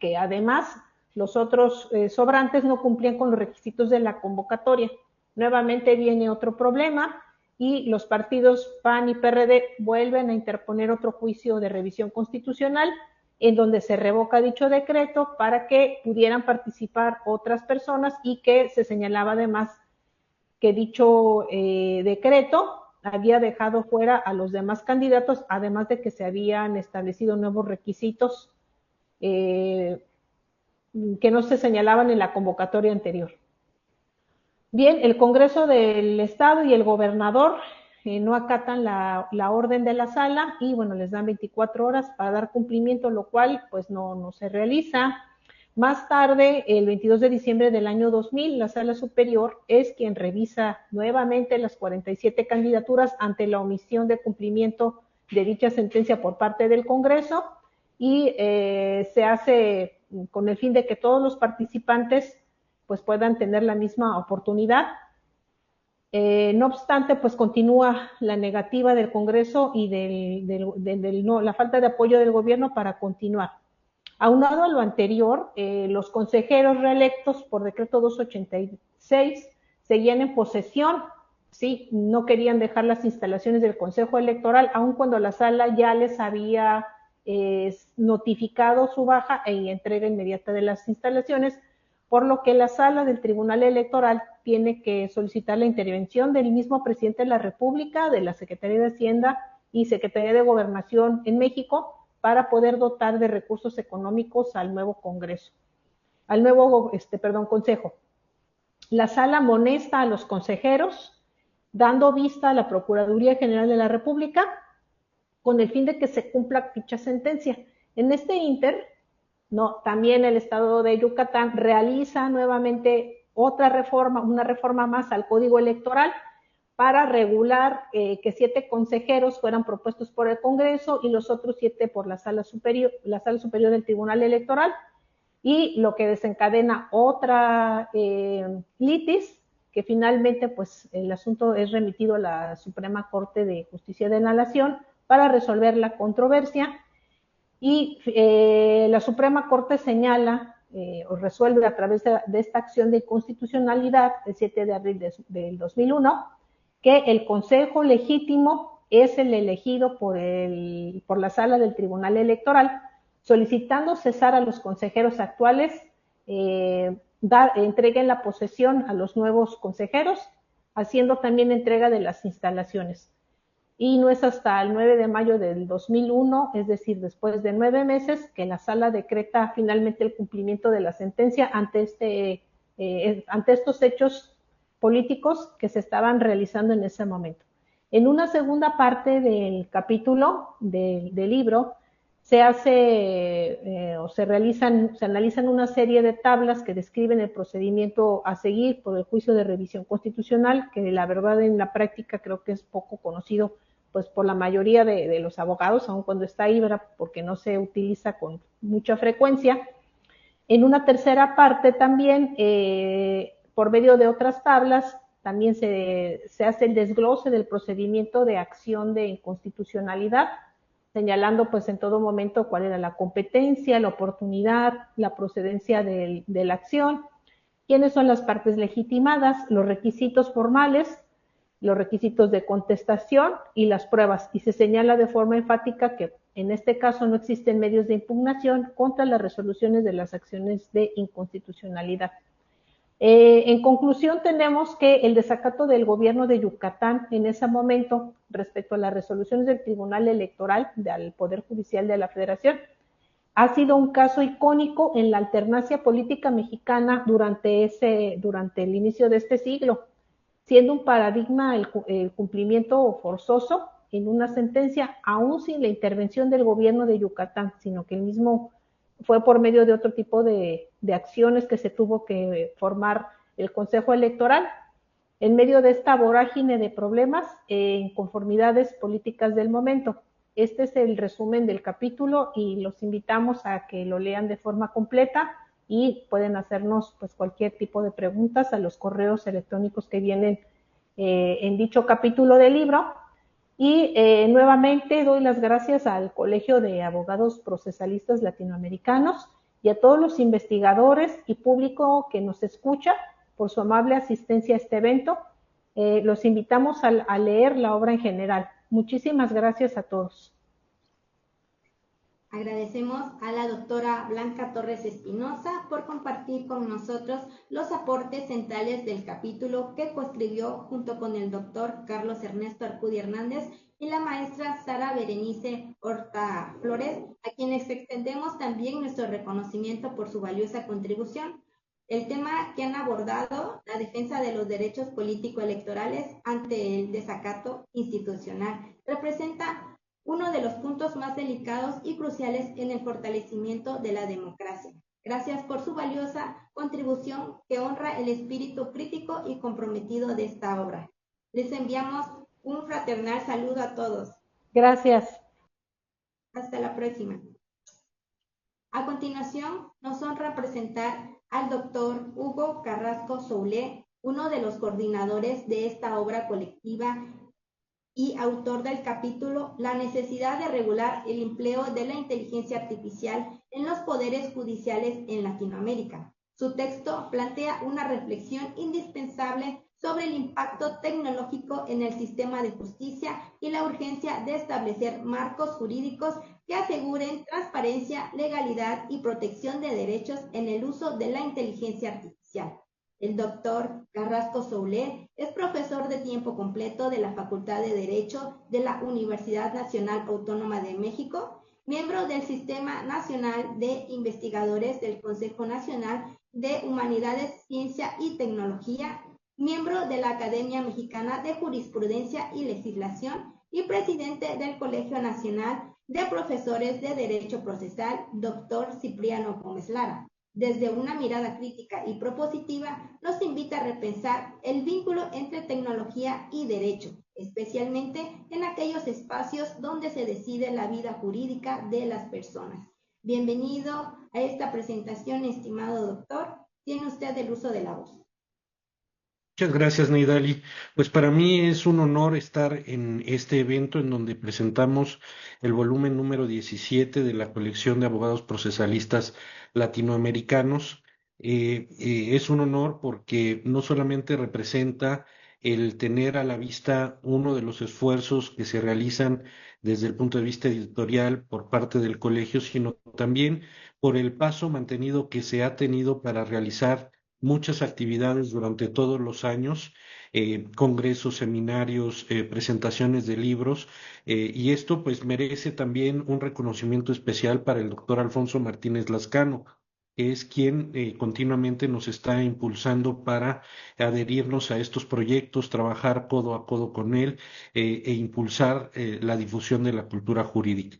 que además los otros sobrantes no cumplían con los requisitos de la convocatoria. Nuevamente viene otro problema y los partidos PAN y PRD vuelven a interponer otro juicio de revisión constitucional en donde se revoca dicho decreto para que pudieran participar otras personas y que se señalaba además que dicho decreto había dejado fuera a los demás candidatos, además de que se habían establecido nuevos requisitos que no se señalaban en la convocatoria anterior. Bien, el Congreso del Estado y el gobernador no acatan la orden de la sala y, bueno, les dan 24 horas para dar cumplimiento, lo cual, pues, no se realiza. Más tarde, el 22 de diciembre del año 2000, la Sala Superior es quien revisa nuevamente las 47 candidaturas ante la omisión de cumplimiento de dicha sentencia por parte del Congreso y se hace con el fin de que todos los participantes pues puedan tener la misma oportunidad. No obstante, pues continúa la negativa del Congreso y la falta de apoyo del gobierno para continuar. Aunado a lo anterior, los consejeros reelectos por decreto 286 seguían en posesión, sí, no querían dejar las instalaciones del Consejo Electoral, aun cuando la sala ya les había notificado su baja e entrega inmediata de las instalaciones, por lo que la sala del Tribunal Electoral tiene que solicitar la intervención del mismo presidente de la República, de la Secretaría de Hacienda y Secretaría de Gobernación en México, para poder dotar de recursos económicos al nuevo Congreso, al nuevo, Consejo. La sala amonesta a los consejeros, dando vista a la Procuraduría General de la República, con el fin de que se cumpla dicha sentencia. En este ínter, también el Estado de Yucatán realiza nuevamente otra reforma, una reforma más al Código Electoral para regular que 7 consejeros fueran propuestos por el Congreso y los otros 7 por la Sala Superior del Tribunal Electoral, y lo que desencadena otra litis, que finalmente pues el asunto es remitido a la Suprema Corte de Justicia de la Nación para resolver la controversia. Y la Suprema Corte señala o resuelve a través de esta acción de inconstitucionalidad el 7 de abril del 2001 que el Consejo Legítimo es el elegido por la Sala del Tribunal Electoral, solicitando cesar a los consejeros actuales, entreguen la posesión a los nuevos consejeros, haciendo también entrega de las instalaciones. Y no es hasta el 9 de mayo del 2001, es decir, después de 9 meses, que la sala decreta finalmente el cumplimiento de la sentencia ante estos hechos políticos que se estaban realizando en ese momento. En una segunda parte del capítulo del libro se analizan una serie de tablas que describen el procedimiento a seguir por el juicio de revisión constitucional, que la verdad en la práctica creo que es poco conocido pues por la mayoría de los abogados, aun cuando está ahí, ¿verdad?, porque no se utiliza con mucha frecuencia. En una tercera parte también, por medio de otras tablas, también se hace el desglose del procedimiento de acción de inconstitucionalidad, señalando pues en todo momento cuál era la competencia, la oportunidad, la procedencia de la acción, quiénes son las partes legitimadas, los requisitos formales, los requisitos de contestación y las pruebas. Y se señala de forma enfática que En este caso no existen medios de impugnación contra las resoluciones de las acciones de inconstitucionalidad. En conclusión, tenemos que el desacato del gobierno de Yucatán en ese momento respecto a las resoluciones del Tribunal Electoral del Poder Judicial de la Federación ha sido un caso icónico en la alternancia política mexicana durante el inicio de este siglo, siendo un paradigma el cumplimiento forzoso en una sentencia, aún sin la intervención del gobierno de Yucatán, sino que el mismo fue por medio de otro tipo de acciones que se tuvo que formar el Consejo Electoral en medio de esta vorágine de problemas e inconformidades políticas del momento. Este es el resumen del capítulo y los invitamos a que lo lean de forma completa y pueden hacernos pues cualquier tipo de preguntas a los correos electrónicos que vienen en dicho capítulo del libro. Y nuevamente doy las gracias al Colegio de Abogados Procesalistas Latinoamericanos y a todos los investigadores y público que nos escucha por su amable asistencia a este evento. Los invitamos a leer la obra en general. Muchísimas gracias a todos. Agradecemos a la doctora Blanca Torres Espinosa por compartir con nosotros los aportes centrales del capítulo que coescribió junto con el doctor Carlos Ernesto Arcudi Hernández y la maestra Sara Berenice Horta Flores, a quienes extendemos también nuestro reconocimiento por su valiosa contribución. El tema que han abordado, la defensa de los derechos político-electorales ante el desacato institucional, representa uno de los puntos más delicados y cruciales en el fortalecimiento de la democracia. Gracias por su valiosa contribución que honra el espíritu crítico y comprometido de esta obra. Les enviamos un fraternal saludo a todos. Gracias. Hasta la próxima. A continuación, nos honra presentar al doctor Hugo Carrasco Soulé, uno de los coordinadores de esta obra colectiva y autor del capítulo La necesidad de regular el empleo de la inteligencia artificial en los poderes judiciales en Latinoamérica. Su texto plantea una reflexión indispensable sobre el impacto tecnológico en el sistema de justicia y la urgencia de establecer marcos jurídicos que aseguren transparencia, legalidad y protección de derechos en el uso de la inteligencia artificial. El doctor Carrasco Soulé es profesor de tiempo completo de la Facultad de Derecho de la Universidad Nacional Autónoma de México, miembro del Sistema Nacional de Investigadores del Consejo Nacional de Humanidades, Ciencia y Tecnología, miembro de la Academia Mexicana de Jurisprudencia y Legislación y presidente del Colegio Nacional de Profesores de Derecho Procesal, doctor Cipriano Gómez Lara. Desde una mirada crítica y propositiva, nos invita a repensar el vínculo entre tecnología y derecho, especialmente en aquellos espacios donde se decide la vida jurídica de las personas. Bienvenido a esta presentación, estimado doctor. Tiene usted el uso de la voz. Muchas gracias, Neidali. Pues para mí es un honor estar en este evento en donde presentamos el volumen número 17 de la colección de abogados procesalistas latinoamericanos. Es un honor porque no solamente representa el tener a la vista uno de los esfuerzos que se realizan desde el punto de vista editorial por parte del colegio, sino también por el paso mantenido que se ha tenido para realizar muchas actividades durante todos los años, congresos, seminarios, presentaciones de libros, y esto pues merece también un reconocimiento especial para el doctor Alfonso Martínez Lascano, que es quien continuamente nos está impulsando para adherirnos a estos proyectos, trabajar codo a codo con él e impulsar la difusión de la cultura jurídica.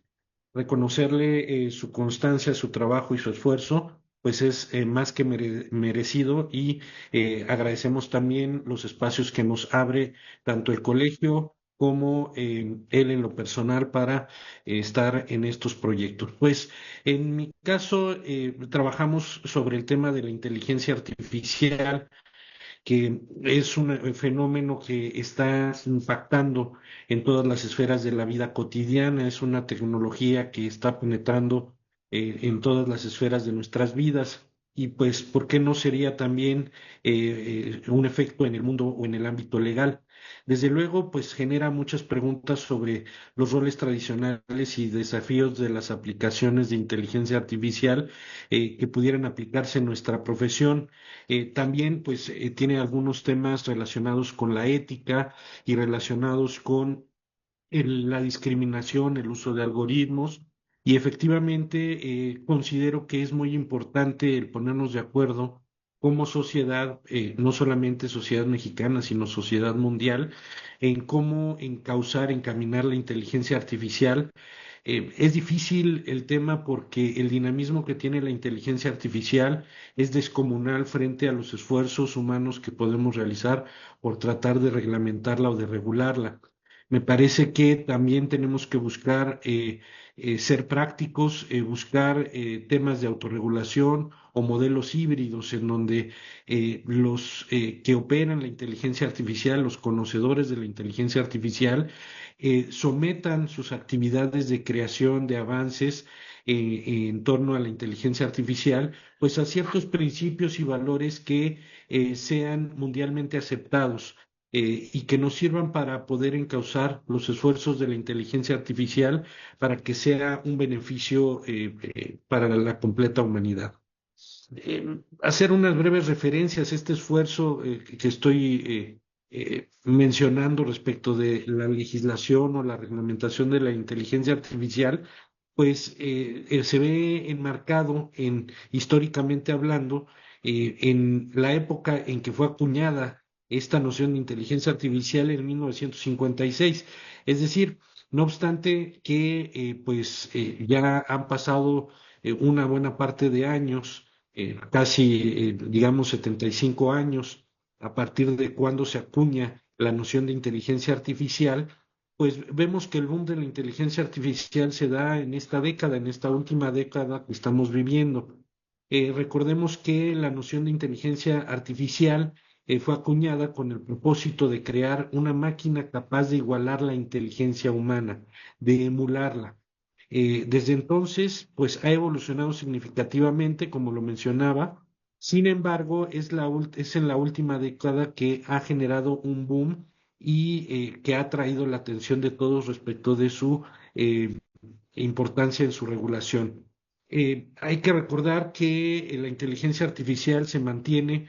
Reconocerle su constancia, su trabajo y su esfuerzo pues es más que merecido y agradecemos también los espacios que nos abre tanto el colegio como él en lo personal para estar en estos proyectos. Pues en mi caso trabajamos sobre el tema de la inteligencia artificial, que es un fenómeno que está impactando en todas las esferas de la vida cotidiana, es una tecnología que está penetrando en todas las esferas de nuestras vidas. y pues, ¿por qué no sería también un efecto en el mundo o en el ámbito legal? Desde luego, pues genera muchas preguntas sobre los roles tradicionales y desafíos de las aplicaciones de inteligencia artificial que pudieran aplicarse en nuestra profesión. También, pues, tiene algunos temas relacionados con la ética y relacionados con la discriminación, el uso de algoritmos, y efectivamente considero que es muy importante el ponernos de acuerdo como sociedad, no solamente sociedad mexicana, sino sociedad mundial, en cómo encauzar, encaminar la inteligencia artificial. Es difícil el tema porque el dinamismo que tiene la inteligencia artificial es descomunal frente a los esfuerzos humanos que podemos realizar por tratar de reglamentarla o de regularla. Me parece que también tenemos que buscar ser prácticos, buscar temas de autorregulación o modelos híbridos en donde los que operan la inteligencia artificial, los conocedores de la inteligencia artificial, sometan sus actividades de creación de avances en torno a la inteligencia artificial, pues a ciertos principios y valores que sean mundialmente aceptados y que nos sirvan para poder encauzar los esfuerzos de la inteligencia artificial para que sea un beneficio para la completa humanidad. Hacer unas breves referencias a este esfuerzo que estoy mencionando respecto de la legislación o la reglamentación de la inteligencia artificial, pues se ve enmarcado históricamente hablando, en la época en que fue acuñada esta noción de inteligencia artificial en 1956. Es decir, no obstante que ya han pasado una buena parte de años, casi digamos 75 años, a partir de cuando se acuña la noción de inteligencia artificial, pues vemos que el boom de la inteligencia artificial se da en esta década, en esta última década que estamos viviendo. Recordemos que la noción de inteligencia artificial fue acuñada con el propósito de crear una máquina capaz de igualar la inteligencia humana, de emularla. Desde entonces, pues ha evolucionado significativamente, como lo mencionaba. Sin embargo, es en la última década que ha generado un boom y que ha atraído la atención de todos respecto de su importancia en su regulación. Hay que recordar que la inteligencia artificial mantiene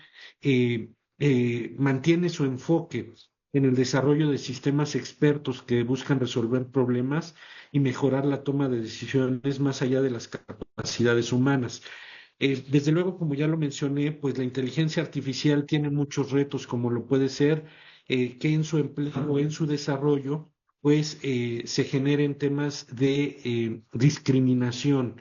su enfoque en el desarrollo de sistemas expertos que buscan resolver problemas y mejorar la toma de decisiones más allá de las capacidades humanas. Desde luego, como ya lo mencioné, pues la inteligencia artificial tiene muchos retos, como lo puede ser que en su empleo o en su desarrollo, pues se generen temas de discriminación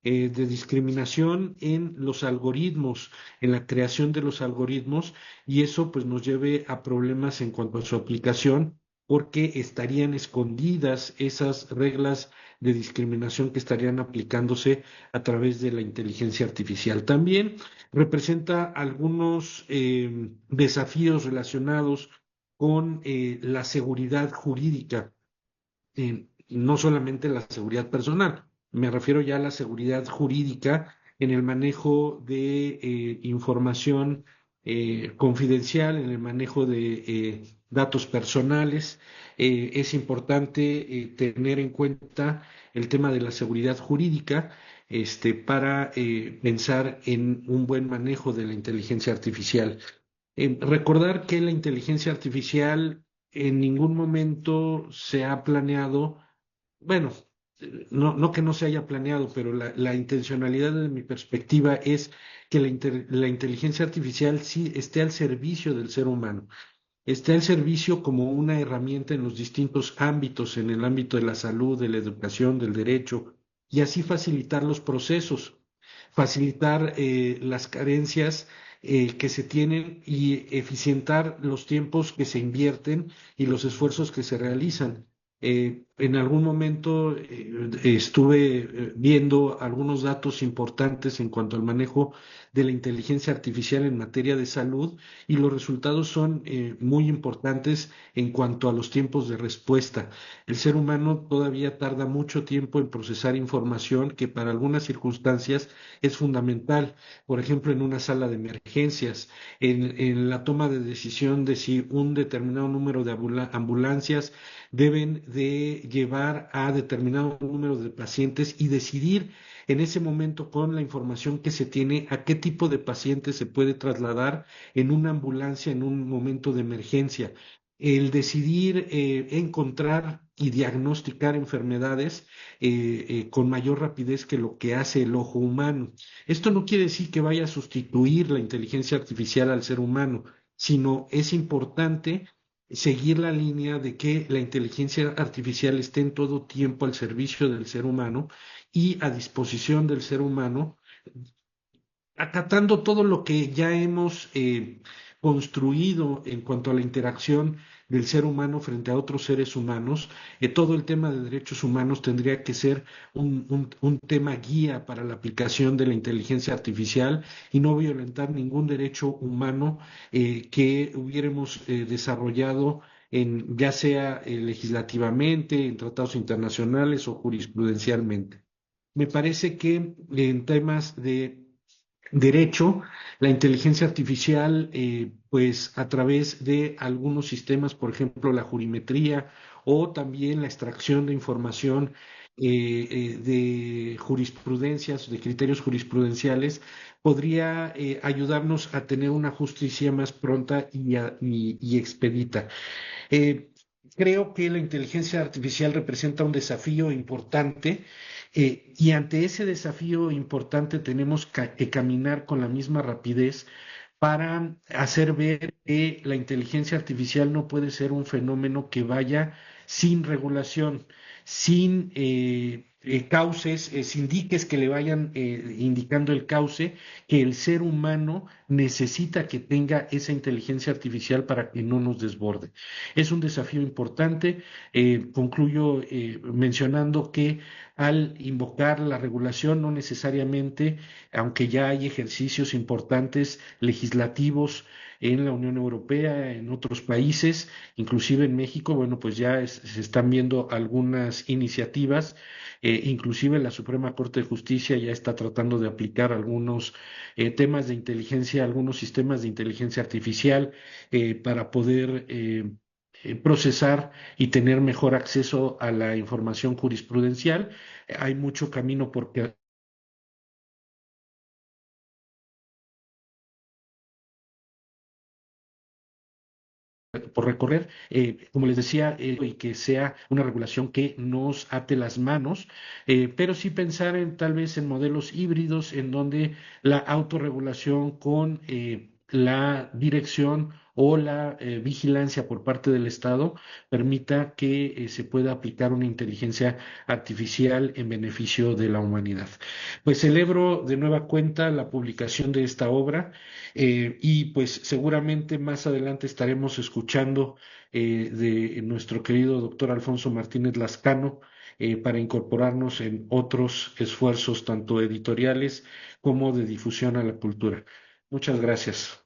en los algoritmos, en la creación de los algoritmos, y eso pues nos lleve a problemas en cuanto a su aplicación, porque estarían escondidas esas reglas de discriminación que estarían aplicándose a través de la inteligencia artificial. También representa algunos desafíos relacionados con la seguridad jurídica, no solamente la seguridad personal, me refiero ya a la seguridad jurídica en el manejo de información confidencial, en el manejo de datos personales. Es importante tener en cuenta el tema de la seguridad jurídica para pensar en un buen manejo de la inteligencia artificial. Recordar que la inteligencia artificial en ningún momento se ha planeado, bueno, no que no se haya planeado, pero la intencionalidad de mi perspectiva es que la inteligencia artificial sí esté al servicio del ser humano, esté al servicio como una herramienta en los distintos ámbitos, en el ámbito de la salud, de la educación, del derecho, y así facilitar los procesos, facilitar las carencias que se tienen y eficientar los tiempos que se invierten y los esfuerzos que se realizan. en algún momento estuve viendo algunos datos importantes en cuanto al manejo de la inteligencia artificial en materia de salud y los resultados son muy importantes en cuanto a los tiempos de respuesta. El ser humano todavía tarda mucho tiempo en procesar información que para algunas circunstancias es fundamental. Por ejemplo, en una sala de emergencias, en la toma de decisión de si un determinado número de ambulancias deben de llevar a determinado número de pacientes y decidir en ese momento con la información que se tiene a qué tipo de paciente se puede trasladar en una ambulancia en un momento de emergencia. El decidir encontrar y diagnosticar enfermedades con mayor rapidez que lo que hace el ojo humano. Esto no quiere decir que vaya a sustituir la inteligencia artificial al ser humano, sino es importante seguir la línea de que la inteligencia artificial esté en todo tiempo al servicio del ser humano y a disposición del ser humano, acatando todo lo que ya hemos construido en cuanto a la interacción del ser humano frente a otros seres humanos. Todo el tema de derechos humanos tendría que ser un tema guía para la aplicación de la inteligencia artificial y no violentar ningún derecho humano que hubiéramos desarrollado ya sea legislativamente, en tratados internacionales o jurisprudencialmente. Me parece que en temas de derecho, la inteligencia artificial, pues a través de algunos sistemas, por ejemplo, la jurimetría o también la extracción de información de jurisprudencias, de criterios jurisprudenciales, podría ayudarnos a tener una justicia más pronta y expedita. Eh, Creo que la inteligencia artificial representa un desafío importante y ante ese desafío importante tenemos que caminar con la misma rapidez para hacer ver que la inteligencia artificial no puede ser un fenómeno que vaya sin regulación, sin cauces, sin diques que le vayan indicando el cauce, que el ser humano necesita que tenga esa inteligencia artificial para que no nos desborde. Es un desafío importante. Concluyo mencionando que al invocar la regulación, no necesariamente, aunque ya hay ejercicios importantes legislativos en la Unión Europea, en otros países, inclusive en México, bueno, pues ya se están viendo algunas iniciativas, inclusive la Suprema Corte de Justicia ya está tratando de aplicar algunos temas de inteligencia, algunos sistemas de inteligencia artificial para poder procesar y tener mejor acceso a la información jurisprudencial. Hay mucho camino por recorrer, como les decía, y que sea una regulación que nos ate las manos, pero sí pensar en tal vez en modelos híbridos en donde la autorregulación con la dirección o la vigilancia por parte del Estado permita que se pueda aplicar una inteligencia artificial en beneficio de la humanidad. Pues celebro de nueva cuenta la publicación de esta obra. Y pues seguramente más adelante estaremos escuchando de nuestro querido doctor Alfonso Martínez Lascano para incorporarnos en otros esfuerzos, tanto editoriales como de difusión a la cultura. Muchas gracias.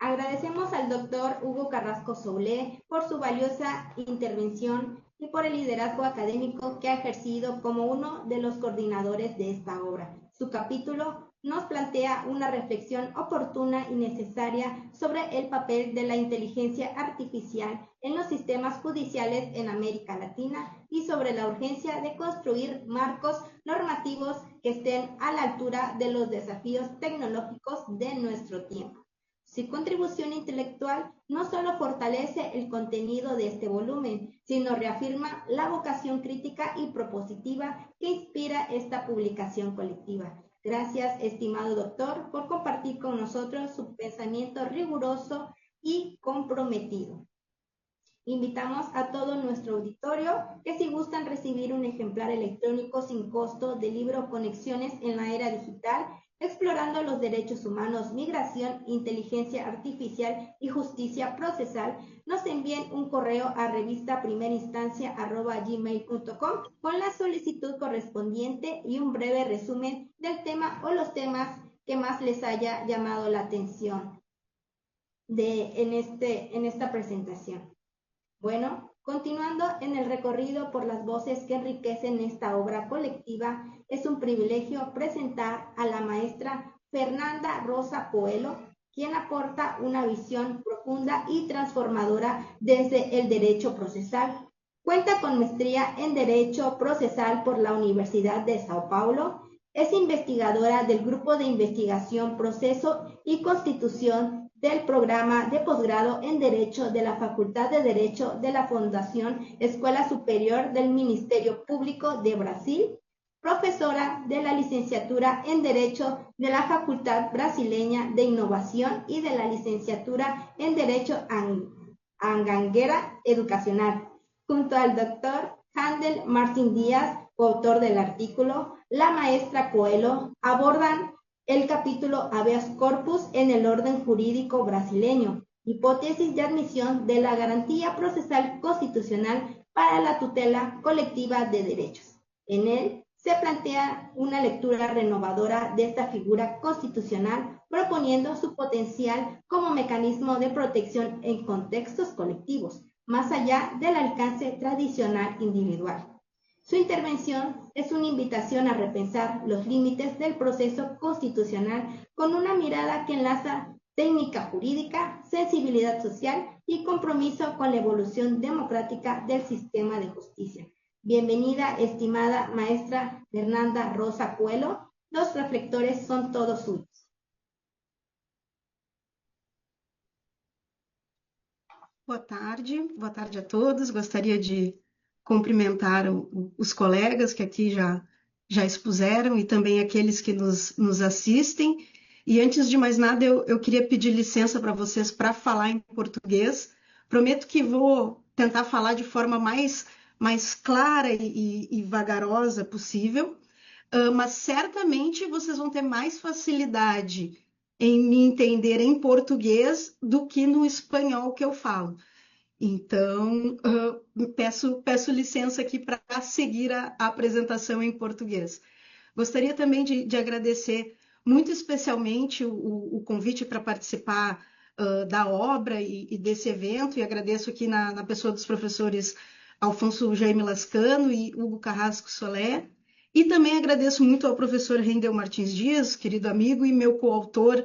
Agradecemos al doctor Hugo Carrasco Soulé por su valiosa intervención y por el liderazgo académico que ha ejercido como uno de los coordinadores de esta obra. Su capítulo nos plantea una reflexión oportuna y necesaria sobre el papel de la inteligencia artificial en los sistemas judiciales en América Latina y sobre la urgencia de construir marcos normativos que estén a la altura de los desafíos tecnológicos de nuestro tiempo. Su contribución intelectual no solo fortalece el contenido de este volumen, sino reafirma la vocación crítica y propositiva que inspira esta publicación colectiva. Gracias, estimado doctor, por compartir con nosotros su pensamiento riguroso y comprometido. Invitamos a todo nuestro auditorio que si gustan recibir un ejemplar electrónico sin costo del libro Conexiones en la Era Digital, explorando los derechos humanos, migración, inteligencia artificial y justicia procesal, nos envíen un correo a revistaprimerainstancia@gmail.com con la solicitud correspondiente y un breve resumen del tema o los temas que más les haya llamado la atención en esta presentación. Bueno, continuando en el recorrido por las voces que enriquecen esta obra colectiva, es un privilegio presentar a la maestra Fernanda Rosa Coelho, quien aporta una visión profunda y transformadora desde el derecho procesal. Cuenta con maestría en Derecho Procesal por la Universidad de Sao Paulo. Es investigadora del Grupo de Investigación, Proceso y Constitución del Programa de Posgrado en Derecho de la Facultad de Derecho de la Fundación Escuela Superior del Ministerio Público de Brasil, profesora de la licenciatura en Derecho de la Facultad Brasileña de Innovación y de la licenciatura en Derecho Anhanguera Educacional, junto al doctor Handel Martín Díaz, coautor del artículo. La maestra Coelho abordan el capítulo Habeas Corpus en el orden jurídico brasileño, hipótesis de admisión de la garantía procesal constitucional para la tutela colectiva de derechos. En él se plantea una lectura renovadora de esta figura constitucional, proponiendo su potencial como mecanismo de protección en contextos colectivos, más allá del alcance tradicional individual. Su intervención es una invitación a repensar los límites del proceso constitucional con una mirada que enlaza técnica jurídica, sensibilidad social y compromiso con la evolución democrática del sistema de justicia. Bienvenida, estimada maestra Fernanda Rosa Coelho. Los reflectores son todos suyos. Boa tarde a todos. Gostaria de cumprimentar os colegas que aqui já expuseram e também aqueles que nos assistem. E antes de mais nada, eu queria pedir licença para vocês para falar em português. Prometo que vou tentar falar de forma mais clara e vagarosa possível, mas certamente vocês vão ter mais facilidade em me entender em português do que no espanhol que eu falo. Então, peço licença aqui para seguir a apresentação em português. Gostaria também de agradecer muito especialmente o convite para participar da obra e desse evento, e agradeço aqui na pessoa dos professores Alfonso Jaime Lascano e Hugo Carrasco Solé, e também agradeço muito ao professor Handel Martins Dias, querido amigo e meu coautor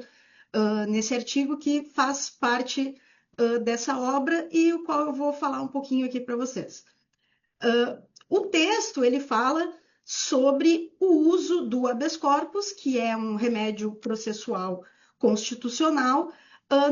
nesse artigo que faz parte dessa obra e o qual eu vou falar um pouquinho aqui para vocês. O texto, ele fala sobre o uso do habeas corpus, que é um remédio processual constitucional,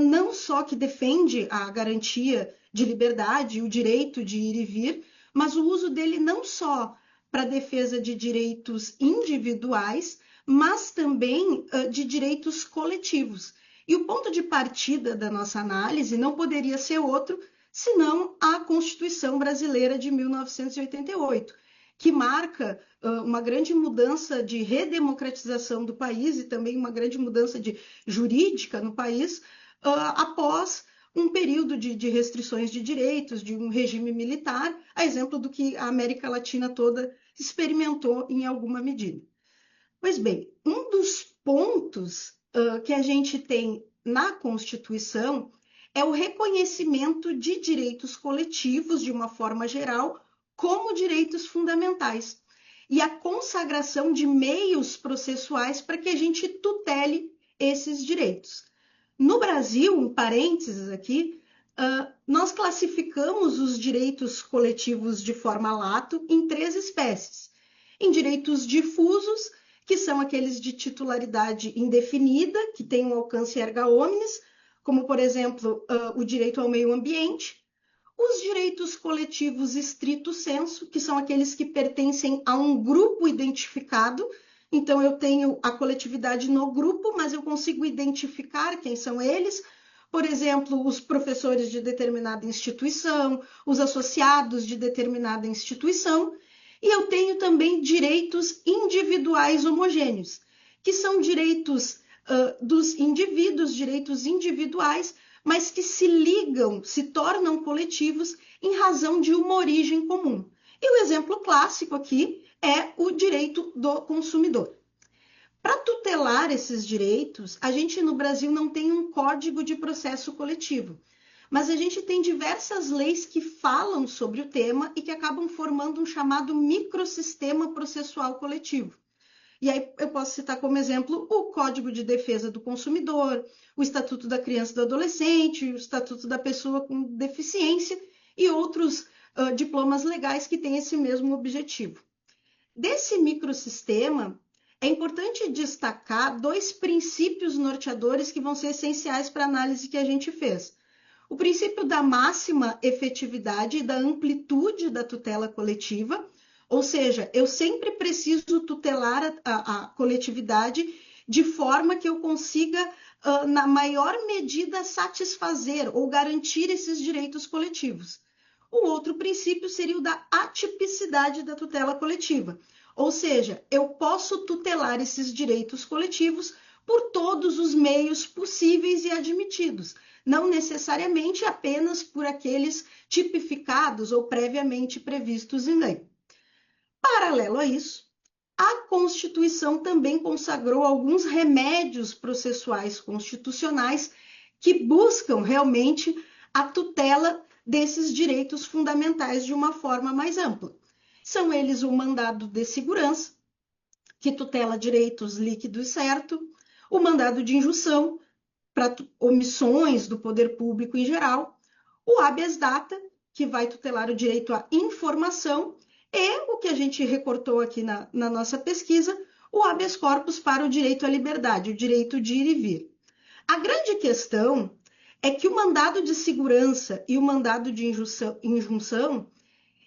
não só que defende a garantia de liberdade e o direito de ir e vir, mas o uso dele não só para a defesa de direitos individuais, mas também de direitos coletivos. E o ponto de partida da nossa análise não poderia ser outro, senão a Constituição Brasileira de 1988, que marca uma grande mudança de redemocratização do país e também uma grande mudança jurídica no país, após um período de restrições de direitos, de um regime militar, a exemplo do que a América Latina toda experimentou em alguma medida. Pois bem, um dos pontos que a gente tem na Constituição é o reconhecimento de direitos coletivos, de uma forma geral, como direitos fundamentais, e a consagração de meios processuais para que a gente tutele esses direitos. No Brasil, um parênteses aqui, nós classificamos os direitos coletivos de forma lato em 3 espécies. Em direitos difusos, que são aqueles de titularidade indefinida, que têm um alcance erga omnes, como, por exemplo, o direito ao meio ambiente. Os direitos coletivos estrito sensu, que são aqueles que pertencem a um grupo identificado. Então, eu tenho a coletividade no grupo, mas eu consigo identificar quem são eles. Por exemplo, os professores de determinada instituição, os associados de determinada instituição. E eu tenho também direitos individuais homogêneos, que são direitos dos indivíduos, direitos individuais, mas que se ligam, se tornam coletivos em razão de uma origem comum. E o exemplo clássico aqui é o direito do consumidor. Para tutelar esses direitos, a gente no Brasil não tem um código de processo coletivo, mas a gente tem diversas leis que falam sobre o tema e que acabam formando um chamado microsistema processual coletivo. E aí eu posso citar como exemplo o Código de Defesa do Consumidor, o Estatuto da Criança e do Adolescente, o Estatuto da Pessoa com Deficiência e outros diplomas legais que têm esse mesmo objetivo. Desse microsistema, é importante destacar dois princípios norteadores que vão ser essenciais para a análise que a gente fez. O princípio da máxima efetividade e da amplitude da tutela coletiva, ou seja, eu sempre preciso tutelar a coletividade de forma que eu consiga, na maior medida, satisfazer ou garantir esses direitos coletivos. O outro princípio seria o da atipicidade da tutela coletiva, ou seja, eu posso tutelar esses direitos coletivos por todos os meios possíveis e admitidos, não necessariamente apenas por aqueles tipificados ou previamente previstos em lei. Paralelo a isso, a Constituição também consagrou alguns remédios processuais constitucionais que buscam realmente a tutela desses direitos fundamentais de uma forma mais ampla. São eles o mandado de segurança, que tutela direitos líquidos e certos, o mandado de injunção, para omissões do poder público em geral, o habeas data, que vai tutelar o direito à informação, e o que a gente recortou aqui na nossa pesquisa, o habeas corpus para o direito à liberdade, o direito de ir e vir. A grande questão é que o mandado de segurança e o mandado de injunção,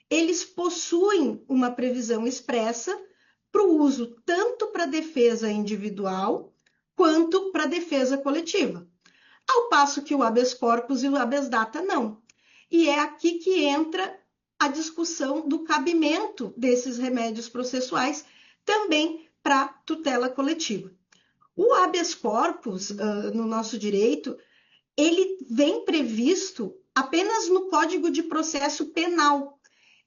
eles possuem uma previsão expressa para o uso tanto para a defesa individual quanto para a defesa coletiva. Ao passo que o habeas corpus e o habeas data não. E é aqui que entra a discussão do cabimento desses remédios processuais também para tutela coletiva. O habeas corpus, no nosso direito, ele vem previsto apenas no Código de Processo Penal,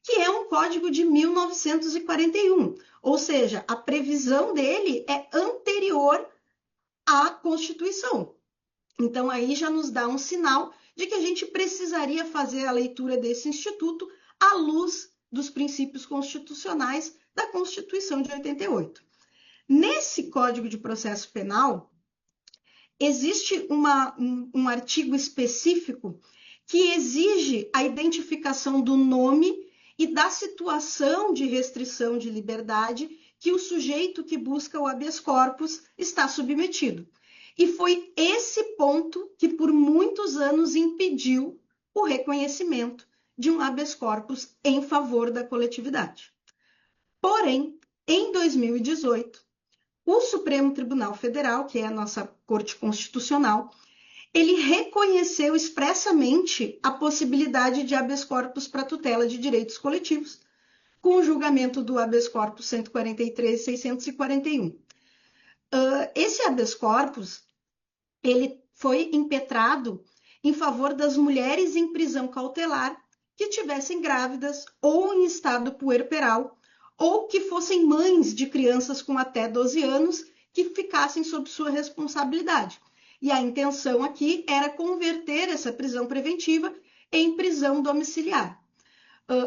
que é um código de 1941, ou seja, a previsão dele é anterior à Constituição. Então, aí já nos dá um sinal de que a gente precisaria fazer a leitura desse instituto à luz dos princípios constitucionais da Constituição de 88. Nesse Código de Processo Penal, existe um artigo específico que exige a identificação do nome e da situação de restrição de liberdade que o sujeito que busca o habeas corpus está submetido. E foi esse ponto que por muitos anos impediu o reconhecimento de um habeas corpus em favor da coletividade. Porém, em 2018, o Supremo Tribunal Federal, que é a nossa Corte Constitucional, ele reconheceu expressamente a possibilidade de habeas corpus para tutela de direitos coletivos, com o julgamento do habeas corpus 143 e 641. Esse habeas corpus ele foi impetrado em favor das mulheres em prisão cautelar que estivessem grávidas ou em estado puerperal, ou que fossem mães de crianças com até 12 anos que ficassem sob sua responsabilidade. E a intenção aqui era converter essa prisão preventiva em prisão domiciliar.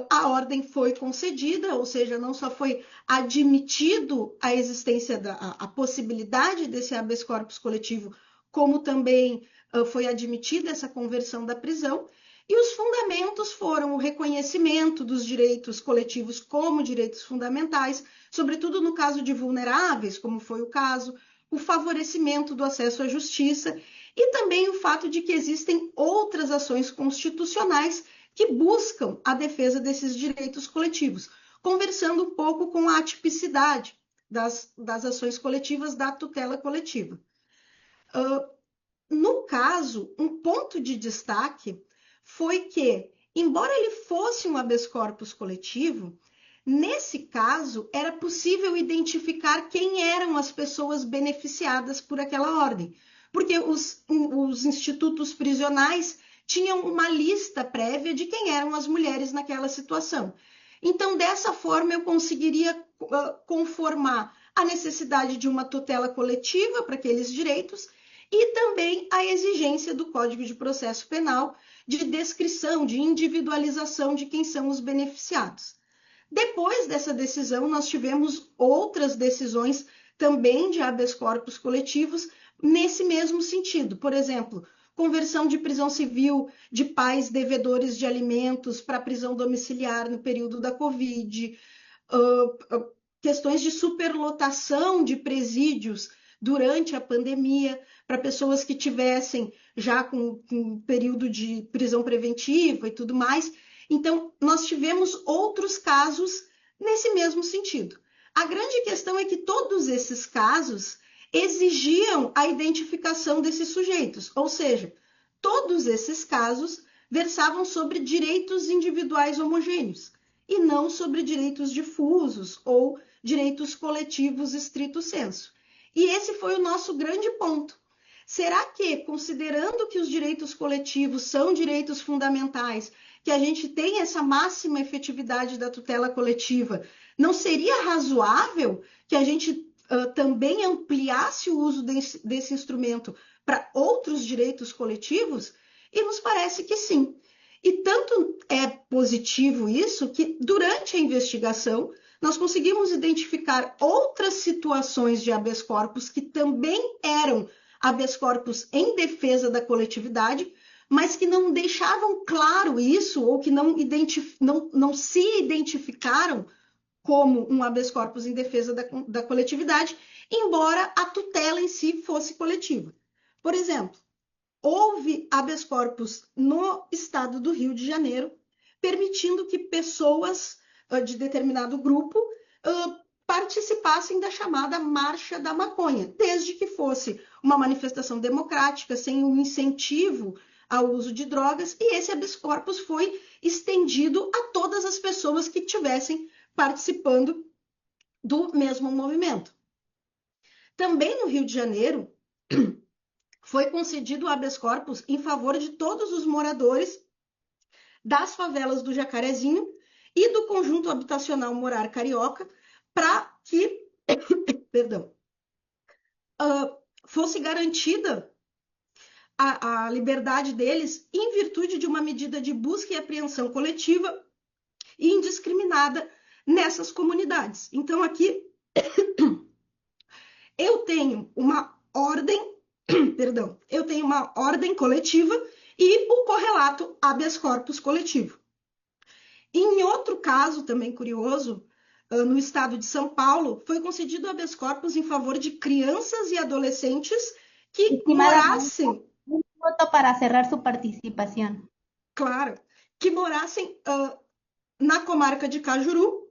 A ordem foi concedida, ou seja, não só foi admitido a existência a possibilidade desse habeas corpus coletivo, como também foi admitida essa conversão da prisão, e os fundamentos foram o reconhecimento dos direitos coletivos como direitos fundamentais, sobretudo no caso de vulneráveis, como foi o caso, o favorecimento do acesso à justiça e também o fato de que existem outras ações constitucionais que buscam a defesa desses direitos coletivos, conversando um pouco com a atipicidade das ações coletivas da tutela coletiva. No caso, um ponto de destaque foi que, embora ele fosse um habeas corpus coletivo, Nesse caso, era possível identificar quem eram as pessoas beneficiadas por aquela ordem, porque os institutos prisionais tinham uma lista prévia de quem eram as mulheres naquela situação. Então, dessa forma, eu conseguiria conformar a necessidade de uma tutela coletiva para aqueles direitos e também a exigência do Código de Processo Penal de descrição, de individualização de quem são os beneficiados. Depois dessa decisão, nós tivemos outras decisões também de habeas corpus coletivos nesse mesmo sentido. Por exemplo, conversão de prisão civil de pais devedores de alimentos para prisão domiciliar no período da Covid, questões de superlotação de presídios durante a pandemia, para pessoas que tivessem já com período de prisão preventiva e tudo mais. Então, nós tivemos outros casos nesse mesmo sentido. A grande questão é que todos esses casos exigiam a identificação desses sujeitos, ou seja, todos esses casos versavam sobre direitos individuais homogêneos e não sobre direitos difusos ou direitos coletivos estrito sensu. E esse foi o nosso grande ponto. Será que, considerando que os direitos coletivos são direitos fundamentais, que a gente tem essa máxima efetividade da tutela coletiva, não seria razoável que a gente também ampliasse o uso desse instrumento para outros direitos coletivos? E nos parece que sim. E tanto é positivo isso que, durante a investigação, nós conseguimos identificar outras situações de habeas corpus que também eram habeas corpus em defesa da coletividade, mas que não deixavam claro isso, ou que não se identificaram como um habeas corpus em defesa da coletividade, embora a tutela em si fosse coletiva. Por exemplo, houve habeas corpus no estado do Rio de Janeiro, permitindo que pessoas de determinado grupo participassem da chamada Marcha da Maconha, desde que fosse uma manifestação democrática, sem um incentivo ao uso de drogas, e esse habeas corpus foi estendido a todas as pessoas que estivessem participando do mesmo movimento. Também no Rio de Janeiro, foi concedido o habeas corpus em favor de todos os moradores das favelas do Jacarezinho e do conjunto habitacional Morar Carioca, para que fosse garantida a liberdade deles em virtude de uma medida de busca e apreensão coletiva e indiscriminada nessas comunidades. Então, aqui eu tenho uma ordem, eu tenho uma ordem coletiva e o correlato habeas corpus coletivo. Em outro caso, também curioso, no estado de São Paulo, foi concedido habeas corpus em favor de crianças e adolescentes que morassem... Un minuto para cerrar su participación. Claro, que morassem na comarca de Cajuru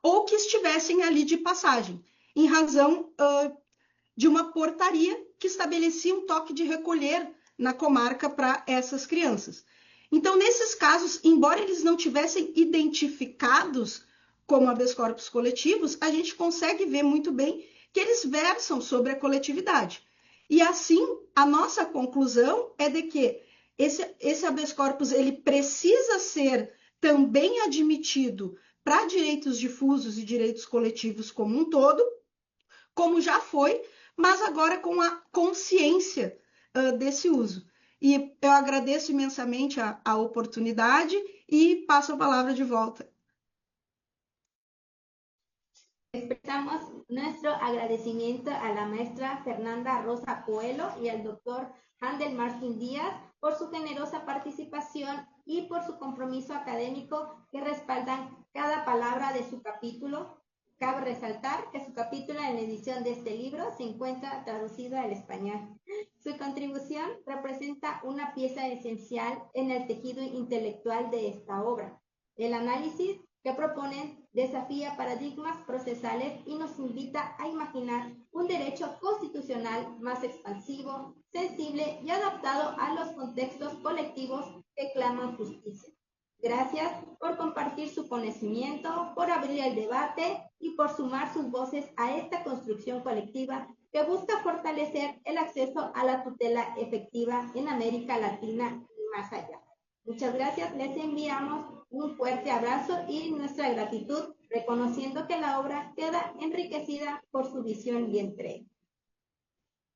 ou que estivessem ali de passagem, em razão de uma portaria que estabelecia um toque de recolher na comarca para essas crianças. Então, nesses casos, embora eles não tivessem identificados como habeas corpus coletivos, a gente consegue ver muito bem que eles versam sobre a coletividade. E assim, a nossa conclusão é de que esse habeas corpus ele precisa ser também admitido para direitos difusos e direitos coletivos como um todo, como já foi, mas agora com a consciência desse uso. E eu agradeço imensamente a oportunidade e passo a palavra de volta. Expresamos nuestro agradecimiento a la maestra Fernanda Rosa Coelho y al doctor Handel Martín Díaz por su generosa participación y por su compromiso académico que respaldan cada palabra de su capítulo. Cabe resaltar que su capítulo en la edición de este libro se encuentra traducido al español. Su contribución representa una pieza esencial en el tejido intelectual de esta obra. El análisis que proponen desafía paradigmas procesales y nos invita a imaginar un derecho constitucional más expansivo, sensible y adaptado a los contextos colectivos que claman justicia. Gracias por compartir su conocimiento, por abrir el debate y por sumar sus voces a esta construcción colectiva que busca fortalecer el acceso a la tutela efectiva en América Latina y más allá. Muchas gracias, les enviamos un fuerte abrazo y nuestra gratitud, reconociendo que la obra queda enriquecida por su visión y entrega.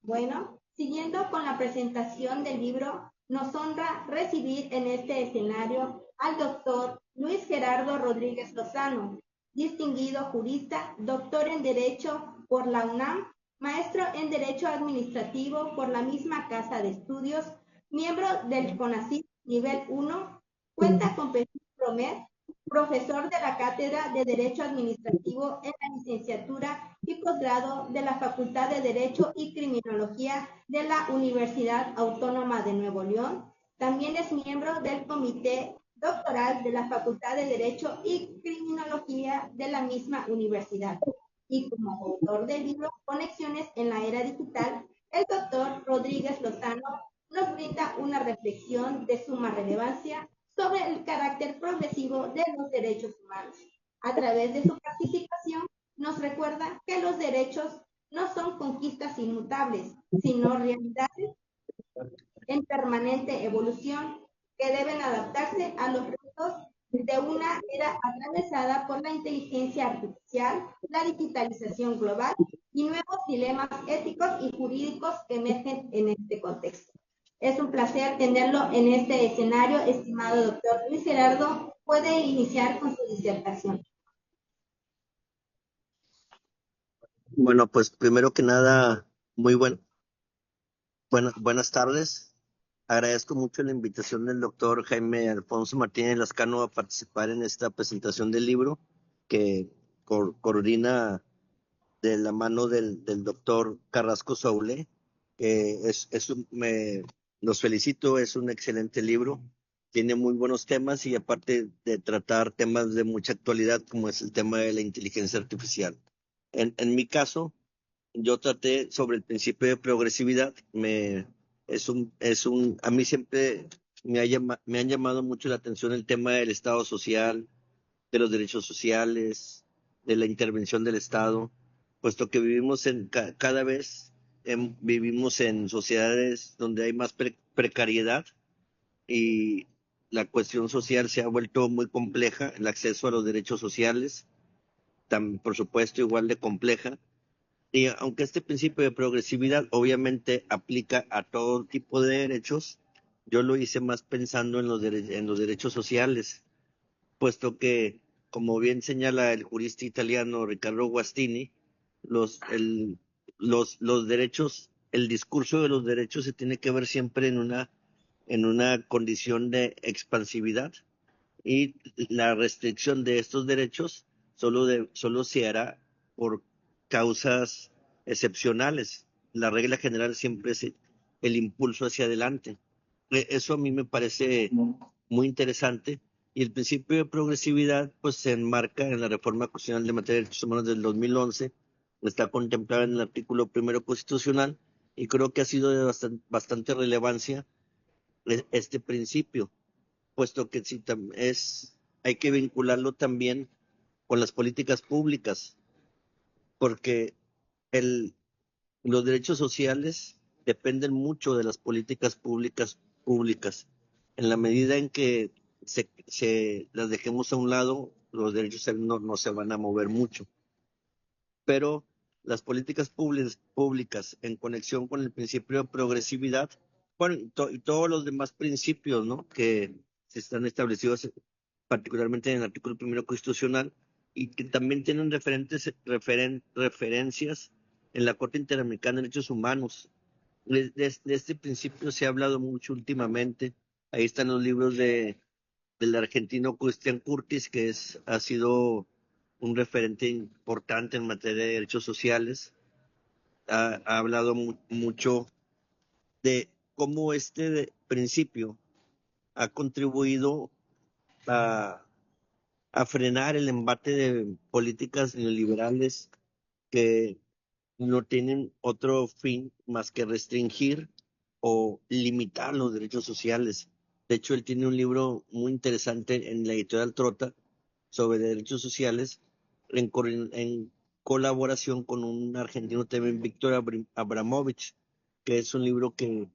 Bueno, siguiendo con la presentación del libro, nos honra recibir en este escenario al doctor Luis Gerardo Rodríguez Lozano, distinguido jurista, doctor en Derecho por la UNAM, maestro en Derecho Administrativo por la misma Casa de Estudios, miembro del CONACYT Nivel 1, cuenta con perfil PROMED, profesor de la Cátedra de Derecho Administrativo en la licenciatura y posgrado de la Facultad de Derecho y Criminología de la Universidad Autónoma de Nuevo León. También es miembro del Comité Doctoral de la Facultad de Derecho y Criminología de la misma universidad. Y como autor del libro Conexiones en la Era Digital, el doctor Rodríguez Lozano nos brinda una reflexión de suma relevancia sobre el carácter progresivo de los derechos humanos. A través de su participación, nos recuerda que los derechos no son conquistas inmutables, sino realidades en permanente evolución que deben adaptarse a los retos de una era atravesada por la inteligencia artificial, la digitalización global y nuevos dilemas éticos y jurídicos que emergen en este contexto. Es un placer tenerlo en este escenario, estimado doctor Luis Gerardo. Puede iniciar con su disertación. Bueno, pues primero que nada, buenas tardes. Agradezco mucho la invitación del doctor Jaime Alfonso Martínez Lascano a participar en esta presentación del libro que coordina de la mano del doctor Carrasco Saulé. Los felicito, es un excelente libro, tiene muy buenos temas y aparte de tratar temas de mucha actualidad como es el tema de la inteligencia artificial. En mi caso, yo traté sobre el principio de progresividad. A mí siempre me han llamado mucho la atención el tema del Estado social, de los derechos sociales, de la intervención del Estado, puesto que vivimos cada vez vivimos en sociedades donde hay más precariedad y la cuestión social se ha vuelto muy compleja, el acceso a los derechos sociales, por supuesto, igual de compleja. Y aunque este principio de progresividad obviamente aplica a todo tipo de derechos, yo lo hice más pensando en los derechos sociales, puesto que, como bien señala el jurista italiano Riccardo Guastini, los derechos, el discurso de los derechos se tiene que ver siempre en una condición de expansividad, y la restricción de estos derechos solo se hará por causas excepcionales. La regla general siempre es el impulso hacia adelante. Eso a mí me parece muy interesante, y el principio de progresividad pues se enmarca en la Reforma Constitucional de Materia de Derechos Humanos del 2011, está contemplada en el artículo primero constitucional, y creo que ha sido de bastante relevancia este principio, puesto que sí, hay que vincularlo también con las políticas públicas, porque los derechos sociales dependen mucho de las políticas públicas. En la medida en que las dejemos a un lado, los derechos no se van a mover mucho. Pero las políticas públicas en conexión con el principio de progresividad, bueno, y todos los demás principios, ¿no?, que se están establecidos particularmente en el artículo primero constitucional, y que también tienen referencias en la Corte Interamericana de Derechos Humanos. De este principio se ha hablado mucho últimamente. Ahí están los libros del argentino Cristian Curtis, que ha sido un referente importante en materia de derechos sociales. Ha hablado mucho de cómo este principio ha contribuido a frenar el embate de políticas neoliberales que no tienen otro fin más que restringir o limitar los derechos sociales. De hecho, él tiene un libro muy interesante en la editorial Trota sobre derechos sociales en colaboración con un argentino también, Víctor Abramovich, que es un libro que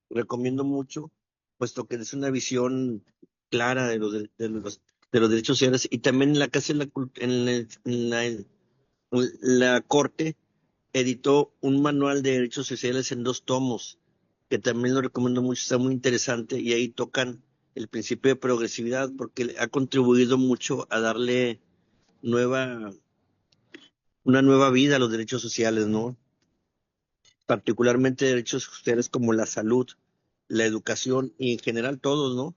recomiendo mucho, puesto que es una visión clara de los derechos sociales. Y también en la casa la Corte editó un manual de derechos sociales en 2 tomos, que también lo recomiendo mucho, está muy interesante, y ahí tocan el principio de progresividad, porque ha contribuido mucho a darle una nueva vida a los derechos sociales, ¿no? Particularmente derechos sociales como la salud, la educación y en general todos, ¿no?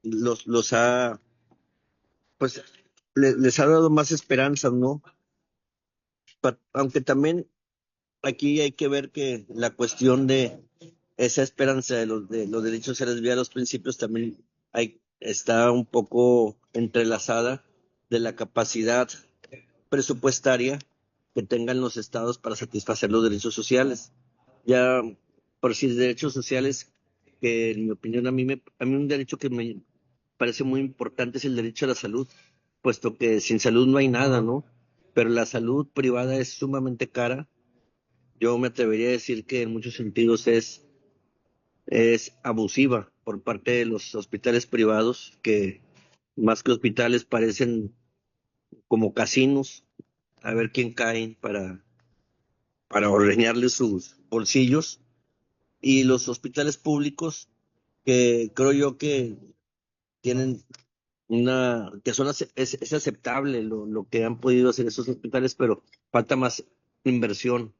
Los ha, pues, les ha dado más esperanzas, ¿no? Aunque también aquí hay que ver que la cuestión de esa esperanza de los derechos sociales vía los principios también está un poco entrelazada de la capacidad presupuestaria que tengan los estados para satisfacer los derechos sociales. Ya, por decir derechos sociales, que en mi opinión a mí un derecho que me parece muy importante es el derecho a la salud, puesto que sin salud no hay nada, ¿no? Pero la salud privada es sumamente cara. Yo me atrevería a decir que en muchos sentidos es abusiva por parte de los hospitales privados, que más que hospitales parecen como casinos, a ver quién cae para ordeñarle sus bolsillos. Y los hospitales públicos, que creo yo que tienen que es aceptable lo que han podido hacer esos hospitales, pero falta más inversión,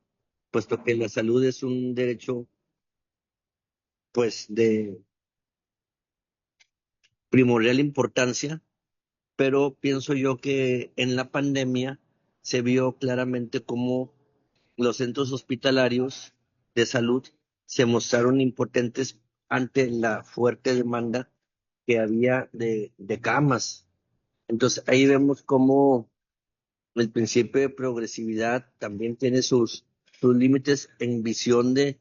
puesto que la salud es un derecho, pues, de primordial importancia. Pero pienso yo que en la pandemia se vio claramente cómo los centros hospitalarios de salud se mostraron impotentes ante la fuerte demanda que había de camas. Entonces ahí vemos cómo el principio de progresividad también tiene sus límites en visión de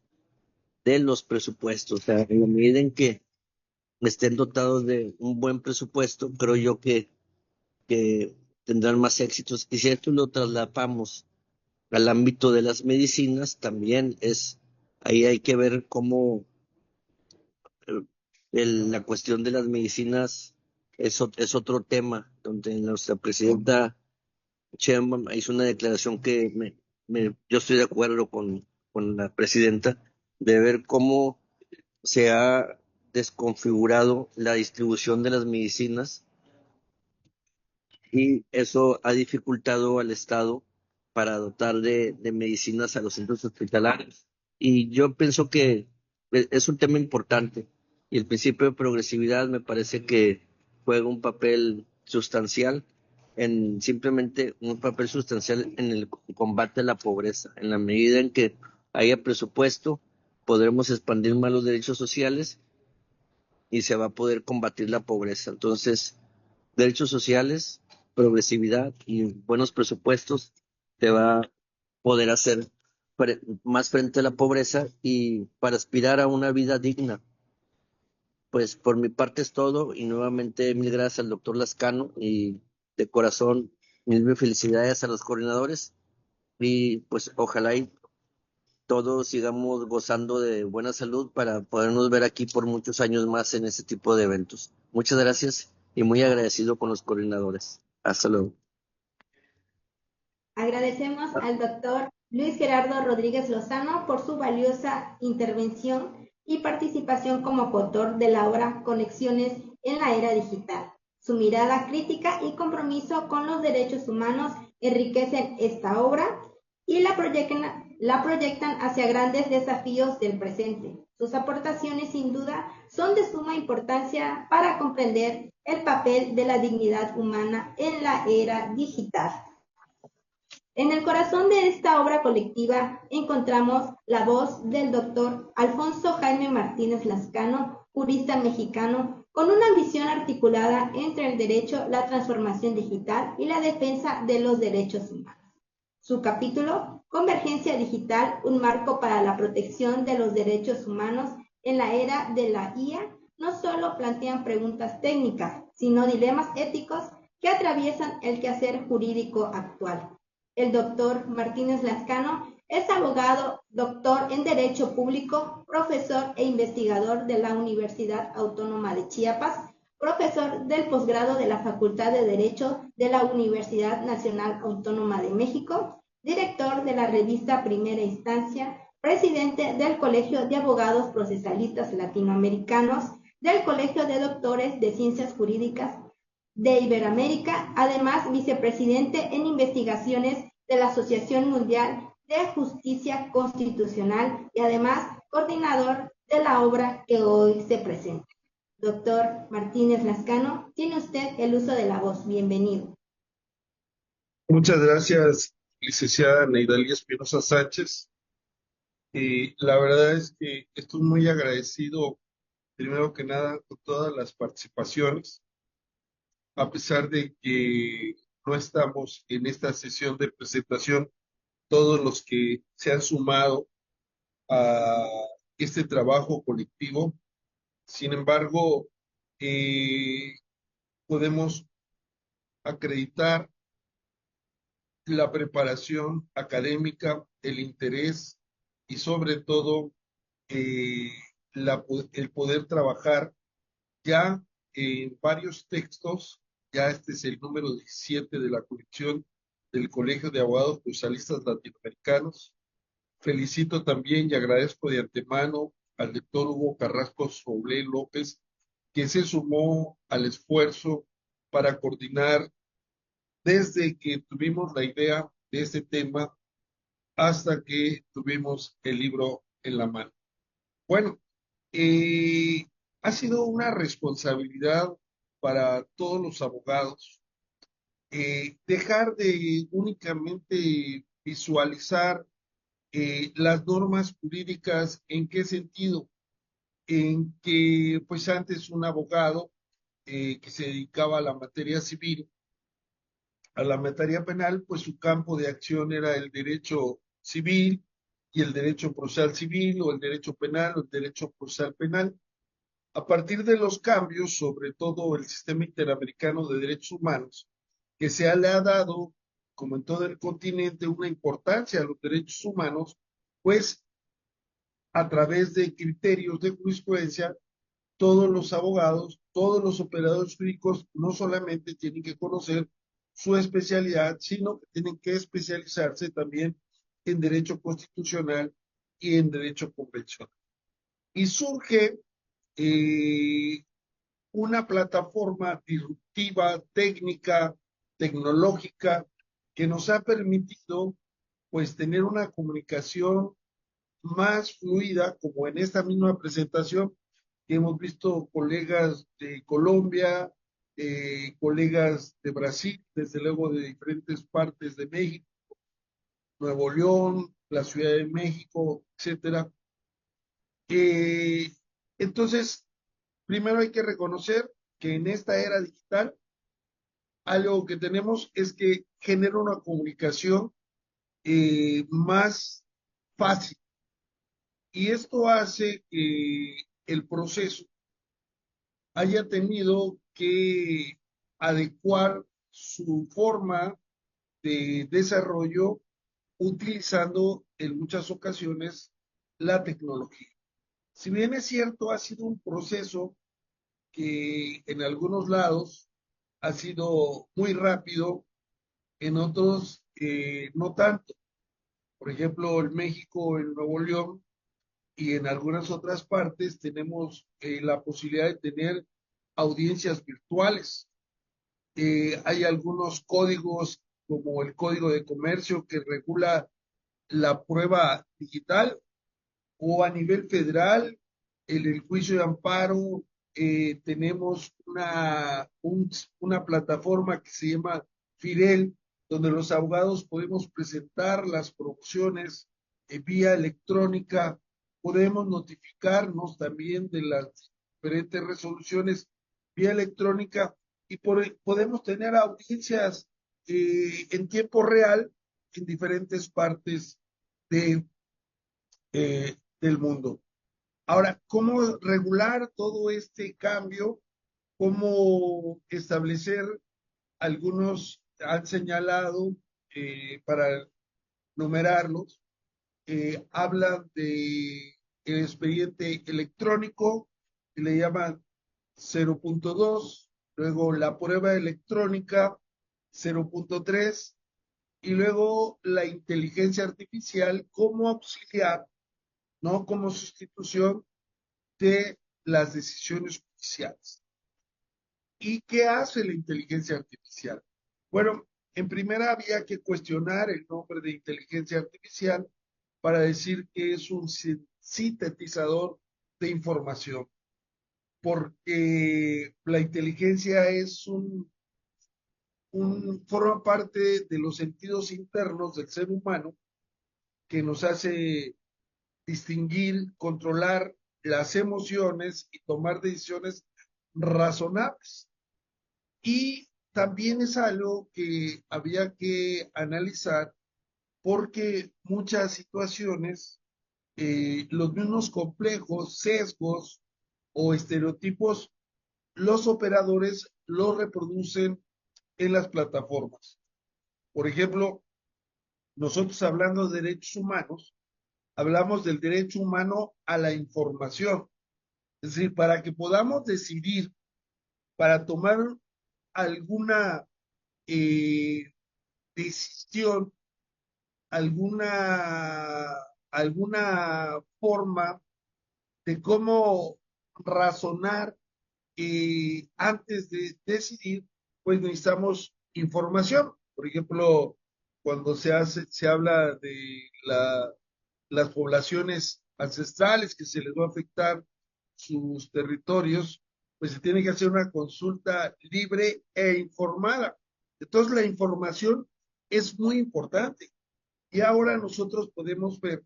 los presupuestos. O sea, en la medida en que estén dotados de un buen presupuesto, creo yo que tendrán más éxitos. Y si esto lo trasladamos al ámbito de las medicinas, también ahí hay que ver cómo eh, la cuestión de las medicinas es otro tema, donde nuestra presidenta Sheinbaum hizo una declaración que yo estoy de acuerdo con la presidenta, de ver cómo se ha desconfigurado la distribución de las medicinas, y eso ha dificultado al Estado para dotar de medicinas a los centros hospitalarios. Y yo pienso que es un tema importante, y el principio de progresividad me parece que juega un papel sustancial simplemente un papel sustancial en el combate a la pobreza. En la medida en que haya presupuesto, podremos expandir más los derechos sociales y se va a poder combatir la pobreza. Entonces, derechos sociales, progresividad y buenos presupuestos te va a poder hacer más frente a la pobreza y para aspirar a una vida digna. Pues por mi parte es todo, y nuevamente mil gracias al doctor Lascano, y de corazón mil felicidades a los coordinadores, y pues ojalá y todos sigamos gozando de buena salud para podernos ver aquí por muchos años más en este tipo de eventos. Muchas gracias y muy agradecido con los coordinadores. Hasta luego. Agradecemos al doctor Luis Gerardo Rodríguez Lozano por su valiosa intervención y participación como coautor de la obra Conexiones en la Era Digital. Su mirada crítica y compromiso con los derechos humanos enriquecen esta obra y la proyectan hacia grandes desafíos del presente. Sus aportaciones, sin duda, son de suma importancia para comprender el papel de la dignidad humana en la era digital. En el corazón de esta obra colectiva encontramos la voz del doctor Alfonso Jaime Martínez Lascano, jurista mexicano, con una visión articulada entre el derecho, la transformación digital y la defensa de los derechos humanos. Su capítulo, Convergencia Digital, un marco para la protección de los derechos humanos en la era de la IA, no solo plantean preguntas técnicas, sino dilemas éticos que atraviesan el quehacer jurídico actual. El doctor Martínez Lascano es abogado, doctor en Derecho Público, profesor e investigador de la Universidad Autónoma de Chiapas, profesor del posgrado de la Facultad de Derecho de la Universidad Nacional Autónoma de México, director de la revista Primera Instancia, presidente del Colegio de Abogados Procesalistas Latinoamericanos, del Colegio de Doctores de Ciencias Jurídicas de Iberoamérica, además vicepresidente en investigaciones de la Asociación Mundial de Justicia Constitucional y además coordinador de la obra que hoy se presenta. Doctor Martínez Lascano, tiene usted el uso de la voz. Bienvenido. Muchas gracias, licenciada Neidalí Espinosa Sánchez. La verdad es que estoy muy agradecido, primero que nada, con todas las participaciones, a pesar de que no estamos en esta sesión de presentación, todos los que se han sumado a este trabajo colectivo. Sin embargo, podemos acreditar la preparación académica, el interés y sobre todo el poder trabajar ya en varios textos. Ya este es el número 17 de la colección del Colegio de Abogados Procesalistas Latinoamericanos. Felicito también y agradezco de antemano al doctor Hugo Carrasco Soblé López, que se sumó al esfuerzo para coordinar desde que tuvimos la idea de este tema hasta que tuvimos el libro en la mano. Bueno, ha sido una responsabilidad para todos los abogados dejar de únicamente visualizar las normas jurídicas. ¿En qué sentido? En que pues antes un abogado que se dedicaba a la materia civil, a la materia penal, pues su campo de acción era el derecho civil y el derecho procesal civil, o el derecho penal o el derecho procesal penal. A partir de los cambios, sobre todo el sistema interamericano de derechos humanos, que le ha dado, como en todo el continente, una importancia a los derechos humanos, pues a través de criterios de jurisprudencia, todos los abogados, todos los operadores jurídicos no solamente tienen que conocer su especialidad, sino que tienen que especializarse también en derecho constitucional y en derecho convencional. Y surge una plataforma disruptiva, técnica, tecnológica, que nos ha permitido pues tener una comunicación más fluida, como en esta misma presentación que hemos visto colegas de Colombia, colegas de Brasil, desde luego de diferentes partes de México, Nuevo León, la Ciudad de México, etcétera. Entonces, primero hay que reconocer que en esta era digital, algo que tenemos es que genera una comunicación más fácil. Y esto hace que el proceso haya tenido que adecuar su forma de desarrollo utilizando en muchas ocasiones la tecnología. Si bien es cierto, ha sido un proceso que en algunos lados ha sido muy rápido, en otros no tanto. Por ejemplo, en México, en Nuevo León y en algunas otras partes tenemos la posibilidad de tener audiencias virtuales. Hay algunos códigos, como el Código de Comercio, que regula la prueba digital, o a nivel federal, en el juicio de amparo, tenemos una plataforma que se llama FIDEL, donde los abogados podemos presentar las promociones vía electrónica, podemos notificarnos también de las diferentes resoluciones vía electrónica, y podemos tener audiencias en tiempo real en diferentes partes del mundo. Ahora, ¿cómo regular todo este cambio? ¿Cómo establecer? Algunos han señalado, para numerarlos, hablan de el expediente electrónico, que le llaman 0.2, luego la prueba electrónica 0.3 y luego la inteligencia artificial como auxiliar, no como sustitución de las decisiones judiciales. ¿Y qué hace la inteligencia artificial? Bueno, en primera había que cuestionar el nombre de inteligencia artificial para decir que es un sintetizador de información, porque la inteligencia es forma parte de los sentidos internos del ser humano que nos hace distinguir, controlar las emociones y tomar decisiones razonables. Y también es algo que había que analizar porque muchas situaciones, los mismos complejos, sesgos o estereotipos, los operadores los reproducen en las plataformas. Por ejemplo, nosotros hablando de derechos humanos, hablamos del derecho humano a la información. Es decir, para que podamos decidir, para tomar alguna decisión, alguna forma de cómo razonar antes de decidir, pues necesitamos información. Por ejemplo, cuando se habla de las poblaciones ancestrales que se les va a afectar sus territorios, pues se tiene que hacer una consulta libre e informada. Entonces la información es muy importante. Y ahora nosotros podemos ver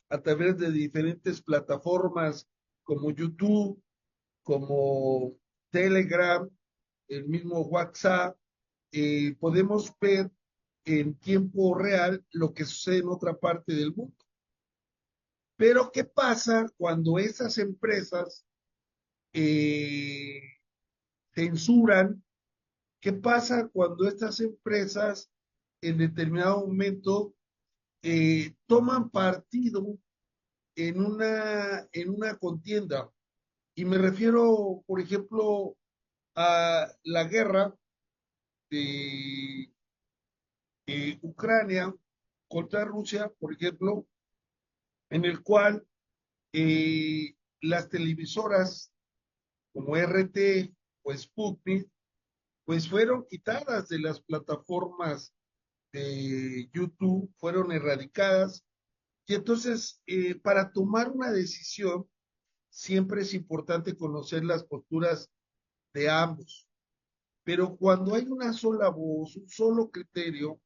a través de diferentes plataformas como YouTube, como Telegram, el mismo WhatsApp, podemos ver en tiempo real lo que sucede en otra parte del mundo. Pero ¿qué pasa cuando esas empresas censuran? ¿Qué pasa cuando estas empresas en determinado momento toman partido en una contienda? Y me refiero, por ejemplo, a la guerra de Ucrania contra Rusia, por ejemplo, en el cual las televisoras como RT o Sputnik, pues fueron quitadas de las plataformas de YouTube, fueron erradicadas. Y entonces, para tomar una decisión, siempre es importante conocer las posturas de ambos. Pero cuando hay una sola voz, un solo criterio,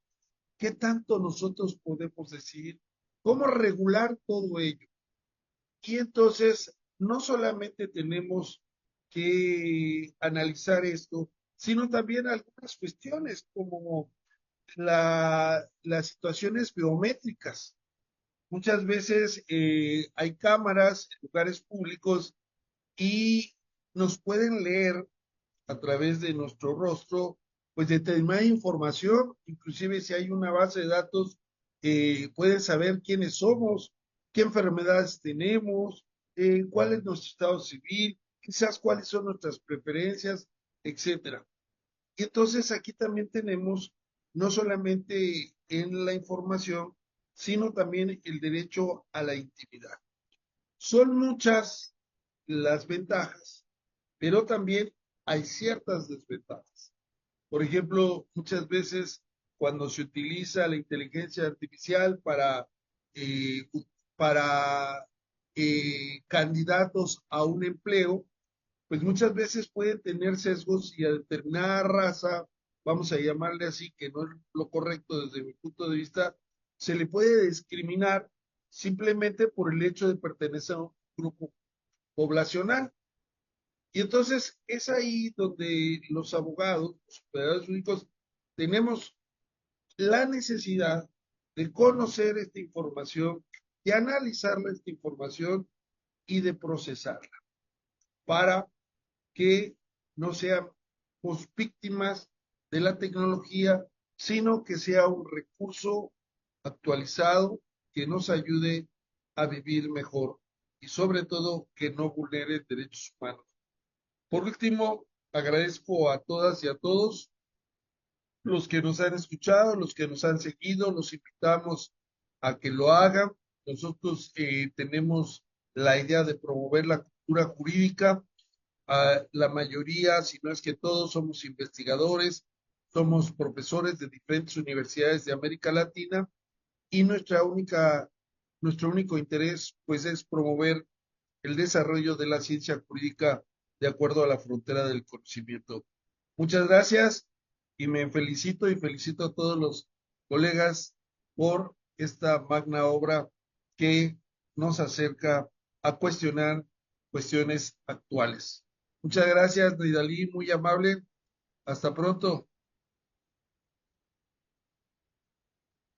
¿qué tanto nosotros podemos decir? ¿Cómo regular todo ello? Y entonces, no solamente tenemos que analizar esto, sino también algunas cuestiones como las situaciones biométricas. Muchas veces hay cámaras en lugares públicos y nos pueden leer a través de nuestro rostro, pues determinada información, inclusive si hay una base de datos, pueden saber quiénes somos, qué enfermedades tenemos, cuál es nuestro estado civil, quizás cuáles son nuestras preferencias, etcétera. Y entonces aquí también tenemos no solamente en la información, sino también el derecho a la intimidad. Son muchas las ventajas, pero también hay ciertas desventajas. Por ejemplo, muchas veces cuando se utiliza la inteligencia artificial eh, para candidatos a un empleo, pues muchas veces pueden tener sesgos y a determinada raza, vamos a llamarle así, que no es lo correcto desde mi punto de vista, se le puede discriminar simplemente por el hecho de pertenecer a un grupo poblacional. Y entonces es ahí donde los abogados, los operadores jurídicos, tenemos la necesidad de conocer esta información, de analizar esta información y de procesarla, para que no seamos víctimas de la tecnología, sino que sea un recurso actualizado que nos ayude a vivir mejor y sobre todo que no vulnere derechos humanos. Por último, agradezco a todas y a todos los que nos han escuchado, los que nos han seguido, los invitamos a que lo hagan. Nosotros tenemos la idea de promover la cultura jurídica. La mayoría, si no es que todos, somos investigadores, somos profesores de diferentes universidades de América Latina y nuestro único interés pues es promover el desarrollo de la ciencia jurídica de acuerdo a la frontera del conocimiento. Muchas gracias y me felicito y felicito a todos los colegas por esta magna obra que nos acerca a cuestionar cuestiones actuales. Muchas gracias, Neidalí, muy amable. Hasta pronto.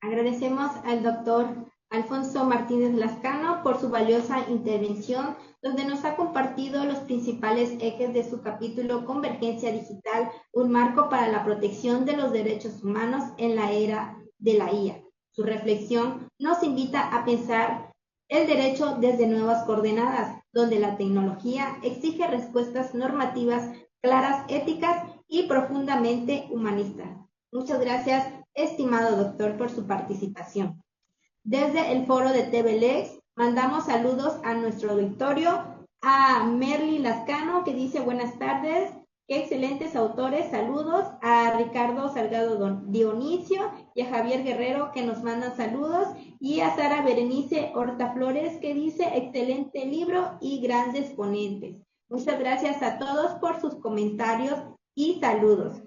Agradecemos al doctor Alfonso Martínez Lascano por su valiosa intervención, donde nos ha compartido los principales ejes de su capítulo Convergencia Digital, un marco para la protección de los derechos humanos en la era de la IA. Su reflexión nos invita a pensar el derecho desde nuevas coordenadas, donde la tecnología exige respuestas normativas claras, éticas y profundamente humanistas. Muchas gracias, estimado doctor, por su participación. Desde el foro de TVLex mandamos saludos a nuestro auditorio, a Merly Lascano, que dice buenas tardes, qué excelentes autores, saludos, a Ricardo Salgado Dionisio y a Javier Guerrero, que nos mandan saludos, y a Sara Berenice Horta Flores, que dice excelente libro y grandes ponentes. Muchas gracias a todos por sus comentarios y saludos.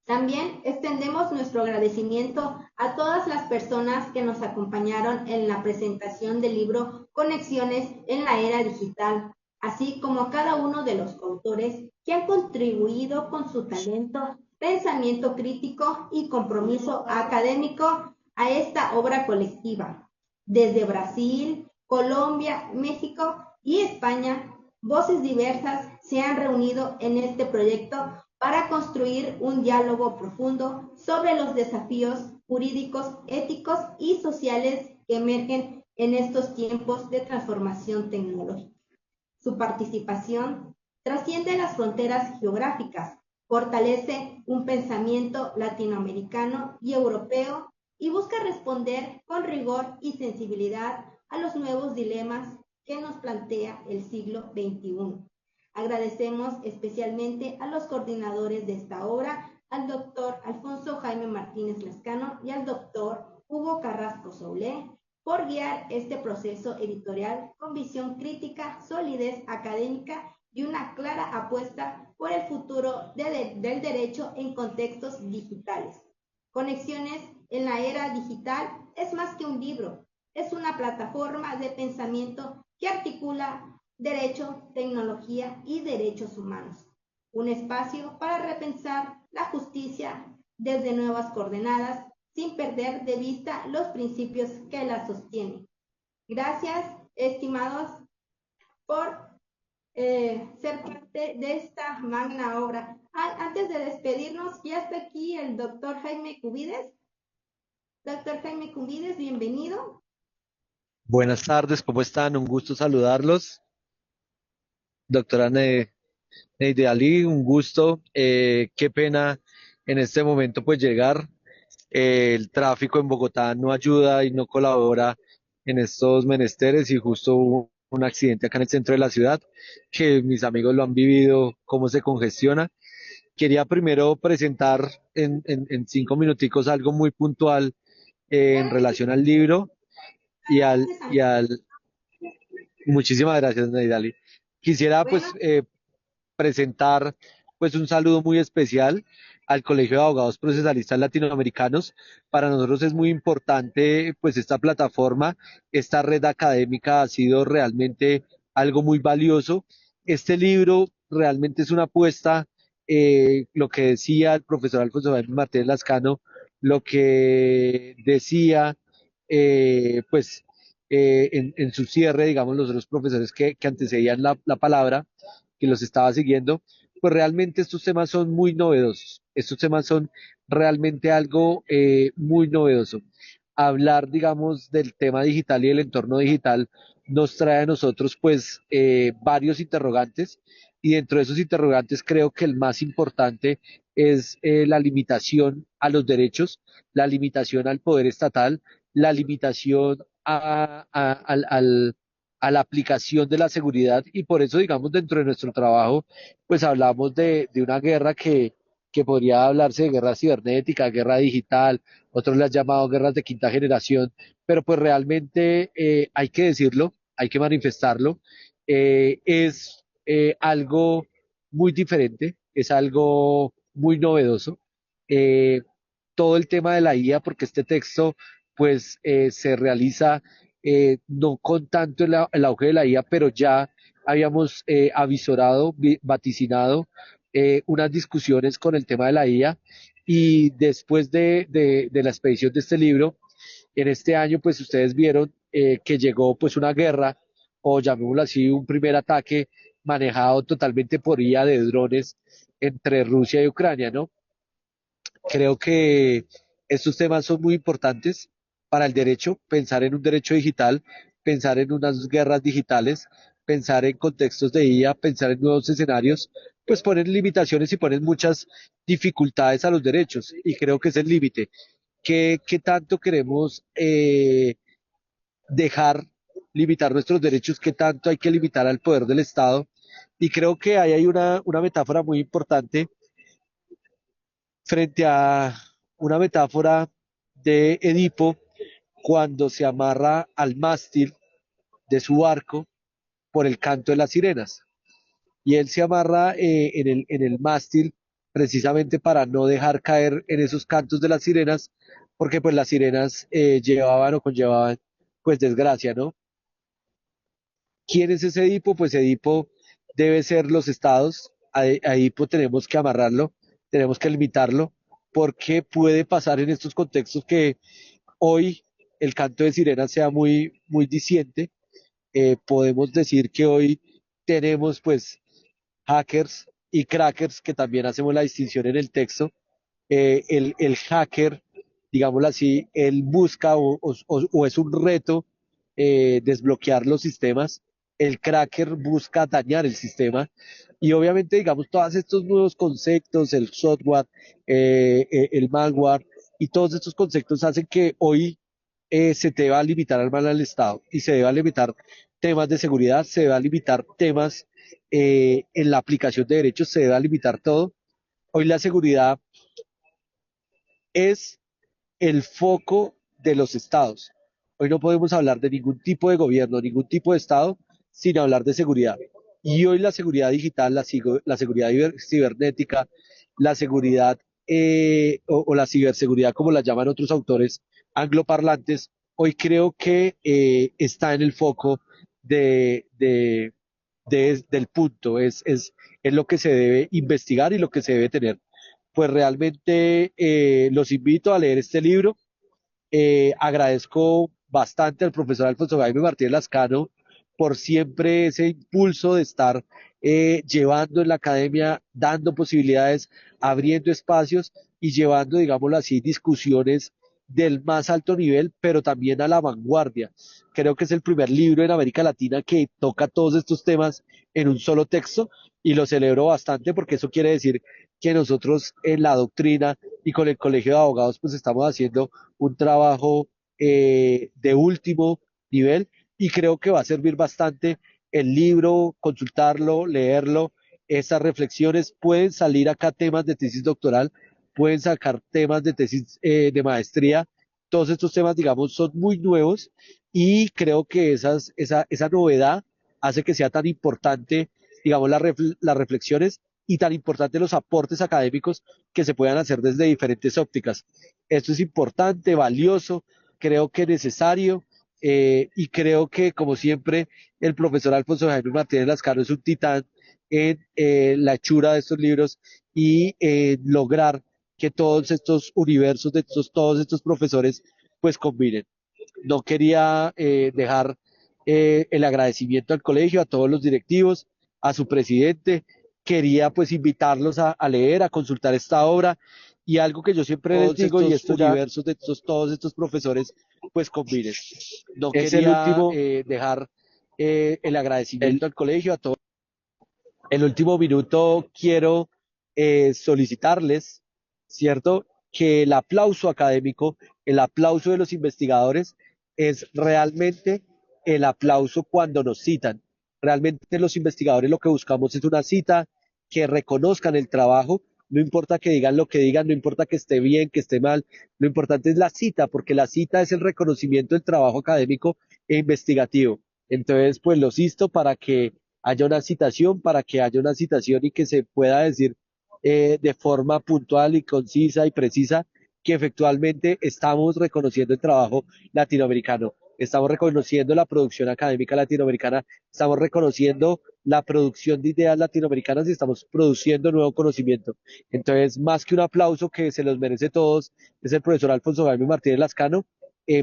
También extendemos nuestro agradecimiento a todas las personas que nos acompañaron en la presentación del libro Conexiones en la Era Digital, así como a cada uno de los autores que han contribuido con su talento, pensamiento crítico y compromiso académico a esta obra colectiva. Desde Brasil, Colombia, México y España, voces diversas se han reunido en este proyecto para construir un diálogo profundo sobre los desafíos jurídicos, éticos y sociales que emergen en estos tiempos de transformación tecnológica. Su participación trasciende las fronteras geográficas, fortalece un pensamiento latinoamericano y europeo y busca responder con rigor y sensibilidad a los nuevos dilemas que nos plantea el siglo XXI. Agradecemos especialmente a los coordinadores de esta obra, al doctor Alfonso Jaime Martínez Lascano y al doctor Hugo Carrasco Soulé, por guiar este proceso editorial con visión crítica, solidez académica y una clara apuesta por el futuro del derecho en contextos digitales. Conexiones en la era digital es más que un libro, es una plataforma de pensamiento que articula derecho, tecnología y derechos humanos. Un espacio para repensar la justicia desde nuevas coordenadas sin perder de vista los principios que la sostienen. Gracias, estimados, por ser parte de esta magna obra. Antes de despedirnos, ya está aquí el doctor Jaime Cubides. Doctor Jaime Cubides, bienvenido. Buenas tardes, ¿cómo están? Un gusto saludarlos. Doctora Neidalí, un gusto. Qué pena en este momento pues llegar. El tráfico en Bogotá no ayuda y no colabora en estos menesteres y justo hubo un accidente acá en el centro de la ciudad que mis amigos lo han vivido, cómo se congestiona. Quería primero presentar en 5 minuticos algo muy puntual en relación al libro y al muchísimas gracias, Neidali. Quisiera pues presentar pues un saludo muy especial al Colegio de Abogados Procesalistas Latinoamericanos. Para nosotros es muy importante pues esta plataforma, esta red académica ha sido realmente algo muy valioso. Este libro realmente es una apuesta, lo que decía el profesor Alfonso Martínez Lascano, lo que decía pues en su cierre, digamos, los otros profesores que antecedían la palabra, que los estaba siguiendo, pues realmente estos temas son muy novedosos. Estos temas son realmente algo muy novedoso. Hablar, digamos, del tema digital y el entorno digital nos trae a nosotros, pues, varios interrogantes, y dentro de esos interrogantes creo que el más importante es la limitación a los derechos, la limitación al poder estatal, la limitación a la aplicación de la seguridad, y por eso, digamos, dentro de nuestro trabajo, pues hablamos de una guerra que podría hablarse de guerra cibernética, guerra digital, otros le han llamado guerras de quinta generación, pero pues realmente hay que decirlo, hay que manifestarlo, es algo muy diferente, es algo muy novedoso. Eh, Todo el tema de la IA, porque este texto pues se realiza no con tanto el auge de la IA, pero ya habíamos avisorado, vaticinado unas discusiones con el tema de la IA, y después de la expedición de este libro, en este año pues ustedes vieron que llegó pues una guerra, o llamémoslo así, un primer ataque manejado totalmente por IA de drones entre Rusia y Ucrania, ¿no? Creo que estos temas son muy importantes para el derecho, pensar en un derecho digital, pensar en unas guerras digitales, pensar en contextos de IA, pensar en nuevos escenarios, pues ponen limitaciones y ponen muchas dificultades a los derechos, y creo que es el límite. ¿Qué tanto queremos dejar limitar nuestros derechos? ¿Qué tanto hay que limitar al poder del Estado? Y creo que ahí hay una metáfora muy importante frente a una metáfora de Edipo cuando se amarra al mástil de su barco por el canto de las sirenas. Y él se amarra en el mástil precisamente para no dejar caer en esos cantos de las sirenas, porque pues las sirenas llevaban o conllevaban pues desgracia, ¿no? ¿Quién es ese Edipo? Pues Edipo debe ser los estados. A Edipo tenemos que amarrarlo, tenemos que limitarlo, porque puede pasar en estos contextos que hoy el canto de sirena sea muy diciente. Podemos decir que hoy tenemos pues hackers y crackers, que también hacemos la distinción en el texto. El hacker, digámoslo así, él busca o es un reto desbloquear los sistemas. El cracker busca dañar el sistema. Y obviamente, digamos, todos estos nuevos conceptos, el software, el malware, y todos estos conceptos hacen que hoy se deba limitar al mal al Estado, y se deba limitar temas de seguridad, se deba limitar temas en la aplicación de derechos, se deba limitar todo. Hoy la seguridad es el foco de los estados. Hoy no podemos hablar de ningún tipo de gobierno, ningún tipo de estado, sin hablar de seguridad. Y hoy la seguridad digital, la seguridad cibernética, la seguridad o la ciberseguridad, como la llaman otros autores angloparlantes, hoy creo que está en el foco de, de, del punto. Es lo que se debe investigar y lo que se debe tener. Pues realmente los invito a leer este libro. Agradezco bastante al profesor Alfonso Jaime Martínez Lascano por siempre ese impulso de estar llevando en la academia, dando posibilidades, abriendo espacios y llevando, digámoslo así, discusiones del más alto nivel, pero también a la vanguardia. Creo que es el primer libro en América Latina que toca todos estos temas en un solo texto, y lo celebro bastante, porque eso quiere decir que nosotros en la doctrina y con el Colegio de Abogados pues estamos haciendo un trabajo de último nivel, y creo que va a servir bastante el libro, consultarlo, leerlo. Esas reflexiones pueden salir acá temas de tesis doctoral, pueden sacar temas de tesis de maestría. Todos estos temas, digamos, son muy nuevos, y creo que esa novedad hace que sea tan importante, digamos, las reflexiones, y tan importante los aportes académicos que se puedan hacer desde diferentes ópticas. Esto es importante, valioso, creo que necesario, y creo que, como siempre, el profesor Alfonso Jaime Martínez Lascano es un titán en la hechura de estos libros, y lograr que todos estos universos de todos estos profesores pues combinen. no quería dejar el agradecimiento al colegio, a todos los directivos, a su presidente. Quería pues invitarlos a leer, a consultar esta obra y algo que yo siempre les Todos digo y estos esto ya universos de todos estos profesores pues combinen. No es el quería último, dejar el agradecimiento el, al colegio, a todos. el último minuto quiero solicitarles, ¿cierto? Que el aplauso académico, el aplauso de los investigadores es realmente el aplauso cuando nos citan. Realmente los investigadores lo que buscamos es una cita, que reconozcan el trabajo, no importa que digan lo que digan, no importa que esté bien, que esté mal, lo importante es la cita, porque la cita es el reconocimiento del trabajo académico e investigativo. Entonces, pues los insto para que haya una citación, para que haya una citación y que se pueda decir de forma puntual y concisa y precisa que efectivamente estamos reconociendo el trabajo latinoamericano, estamos reconociendo la producción académica latinoamericana, estamos reconociendo la producción de ideas latinoamericanas y estamos produciendo nuevo conocimiento. Entonces, más que un aplauso que se los merece todos, es el profesor Alfonso Jaime Martínez Lascano,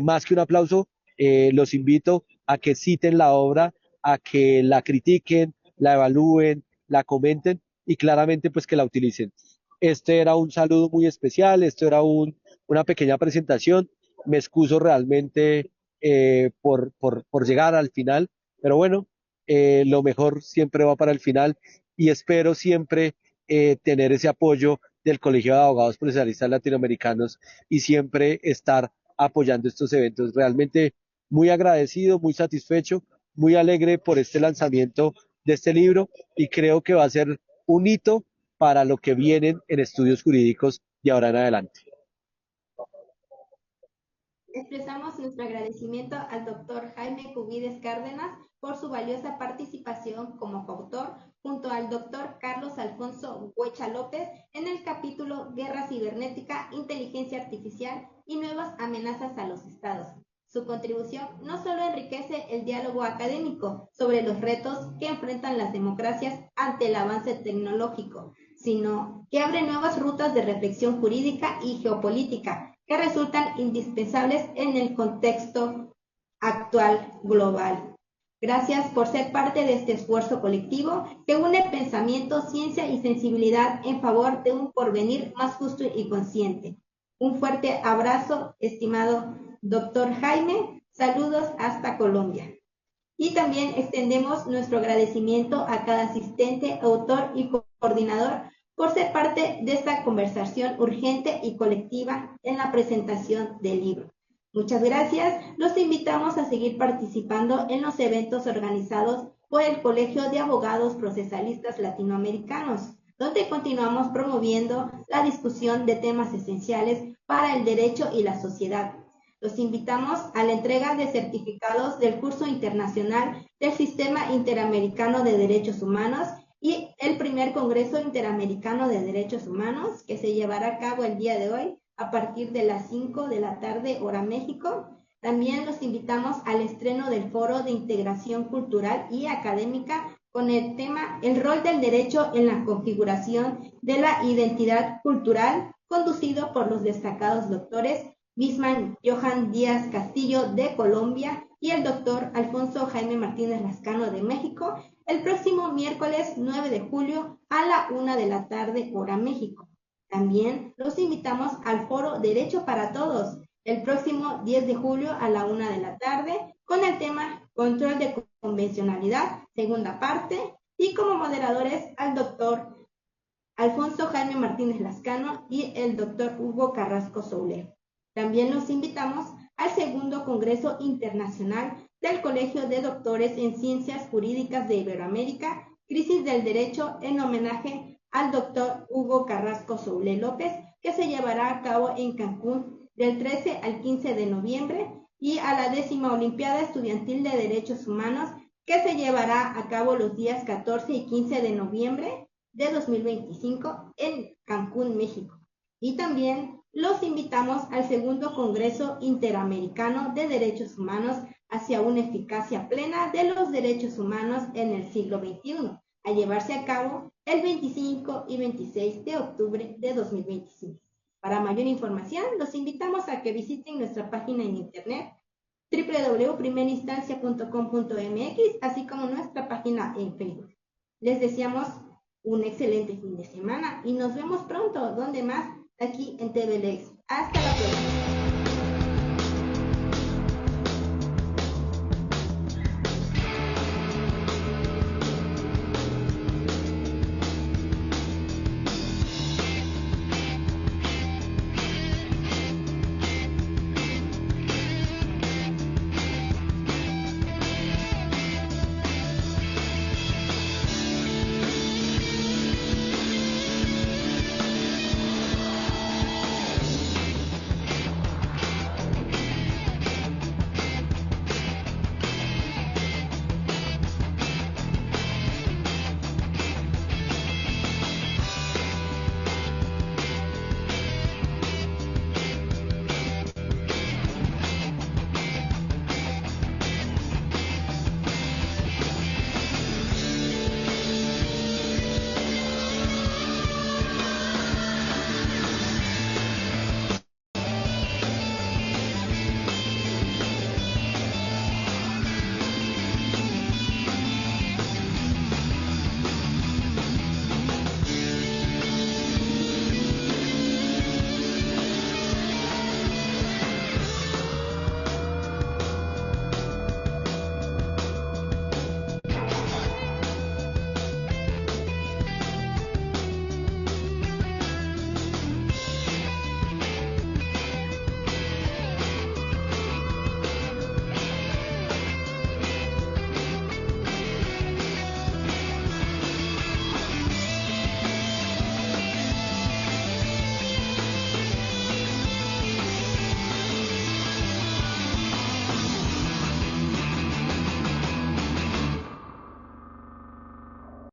más que un aplauso, los invito a que citen la obra, a que la critiquen, la evalúen, la comenten y claramente pues que la utilicen. Este era un saludo muy especial, esto era una pequeña presentación. Me excuso realmente por llegar al final, pero bueno, lo mejor siempre va para el final y espero siempre tener ese apoyo del Colegio de Abogados Procesalistas Latinoamericanos y siempre estar apoyando estos eventos. Realmente muy agradecido, muy satisfecho, muy alegre por este lanzamiento de este libro y creo que va a ser un hito para lo que vienen en estudios jurídicos de ahora en adelante. Expresamos nuestro agradecimiento al doctor Jaime Cubides Cárdenas por su valiosa participación como coautor junto al doctor Carlos Alfonso Huecha López en el capítulo Guerra Cibernética, Inteligencia Artificial y Nuevas Amenazas a los Estados. Su contribución no solo enriquece el diálogo académico sobre los retos que enfrentan las democracias ante el avance tecnológico, sino que abre nuevas rutas de reflexión jurídica y geopolítica que resultan indispensables en el contexto actual global. Gracias por ser parte de este esfuerzo colectivo que une pensamiento, ciencia y sensibilidad en favor de un porvenir más justo y consciente. Un fuerte abrazo, estimado doctor Jaime. Saludos hasta Colombia. Y también extendemos nuestro agradecimiento a cada asistente, autor y coordinador por ser parte de esta conversación urgente y colectiva en la presentación del libro. Muchas gracias. Los invitamos a seguir participando en los eventos organizados por el Colegio de Abogados Procesalistas Latinoamericanos, donde continuamos promoviendo la discusión de temas esenciales para el derecho y la sociedad. Los invitamos a la entrega de certificados del curso internacional del Sistema Interamericano de Derechos Humanos y el primer Congreso Interamericano de Derechos Humanos, que se llevará a cabo el día de hoy a partir de las 5 de la tarde, hora México. También los invitamos al estreno del Foro de Integración Cultural y Académica con el tema El rol del derecho en la configuración de la identidad cultural, conducido por los destacados doctores Bisman Johan Díaz Castillo de Colombia y el doctor Alfonso Jaime Martínez Lascano de México, el próximo miércoles 9 de julio a la 1 de la tarde, hora México. También los invitamos al Foro Derecho para Todos, el próximo 10 de julio a la 1 de la tarde, con el tema Control de Convencionalidad, segunda parte, y como moderadores al doctor Alfonso Jaime Martínez Lascano y el doctor Hugo Carrasco Soler. También los invitamos al segundo Congreso Internacional del Colegio de Doctores en Ciencias Jurídicas de Iberoamérica, Crisis del Derecho, en homenaje al doctor Hugo Carrasco Soule López, que se llevará a cabo en Cancún del 13 al 15 de noviembre, y a la 10ª Olimpiada Estudiantil de Derechos Humanos, que se llevará a cabo los días 14 y 15 de noviembre de 2025 en Cancún, México. Y también los invitamos al segundo Congreso Interamericano de Derechos Humanos hacia una eficacia plena de los derechos humanos en el siglo XXI, a llevarse a cabo el 25 y 26 de octubre de 2025. Para mayor información, los invitamos a que visiten nuestra página en internet www.primerainstancia.com.mx, así como nuestra página en Facebook. Les deseamos un excelente fin de semana y nos vemos pronto, donde más, aquí en TVLex. Hasta la próxima.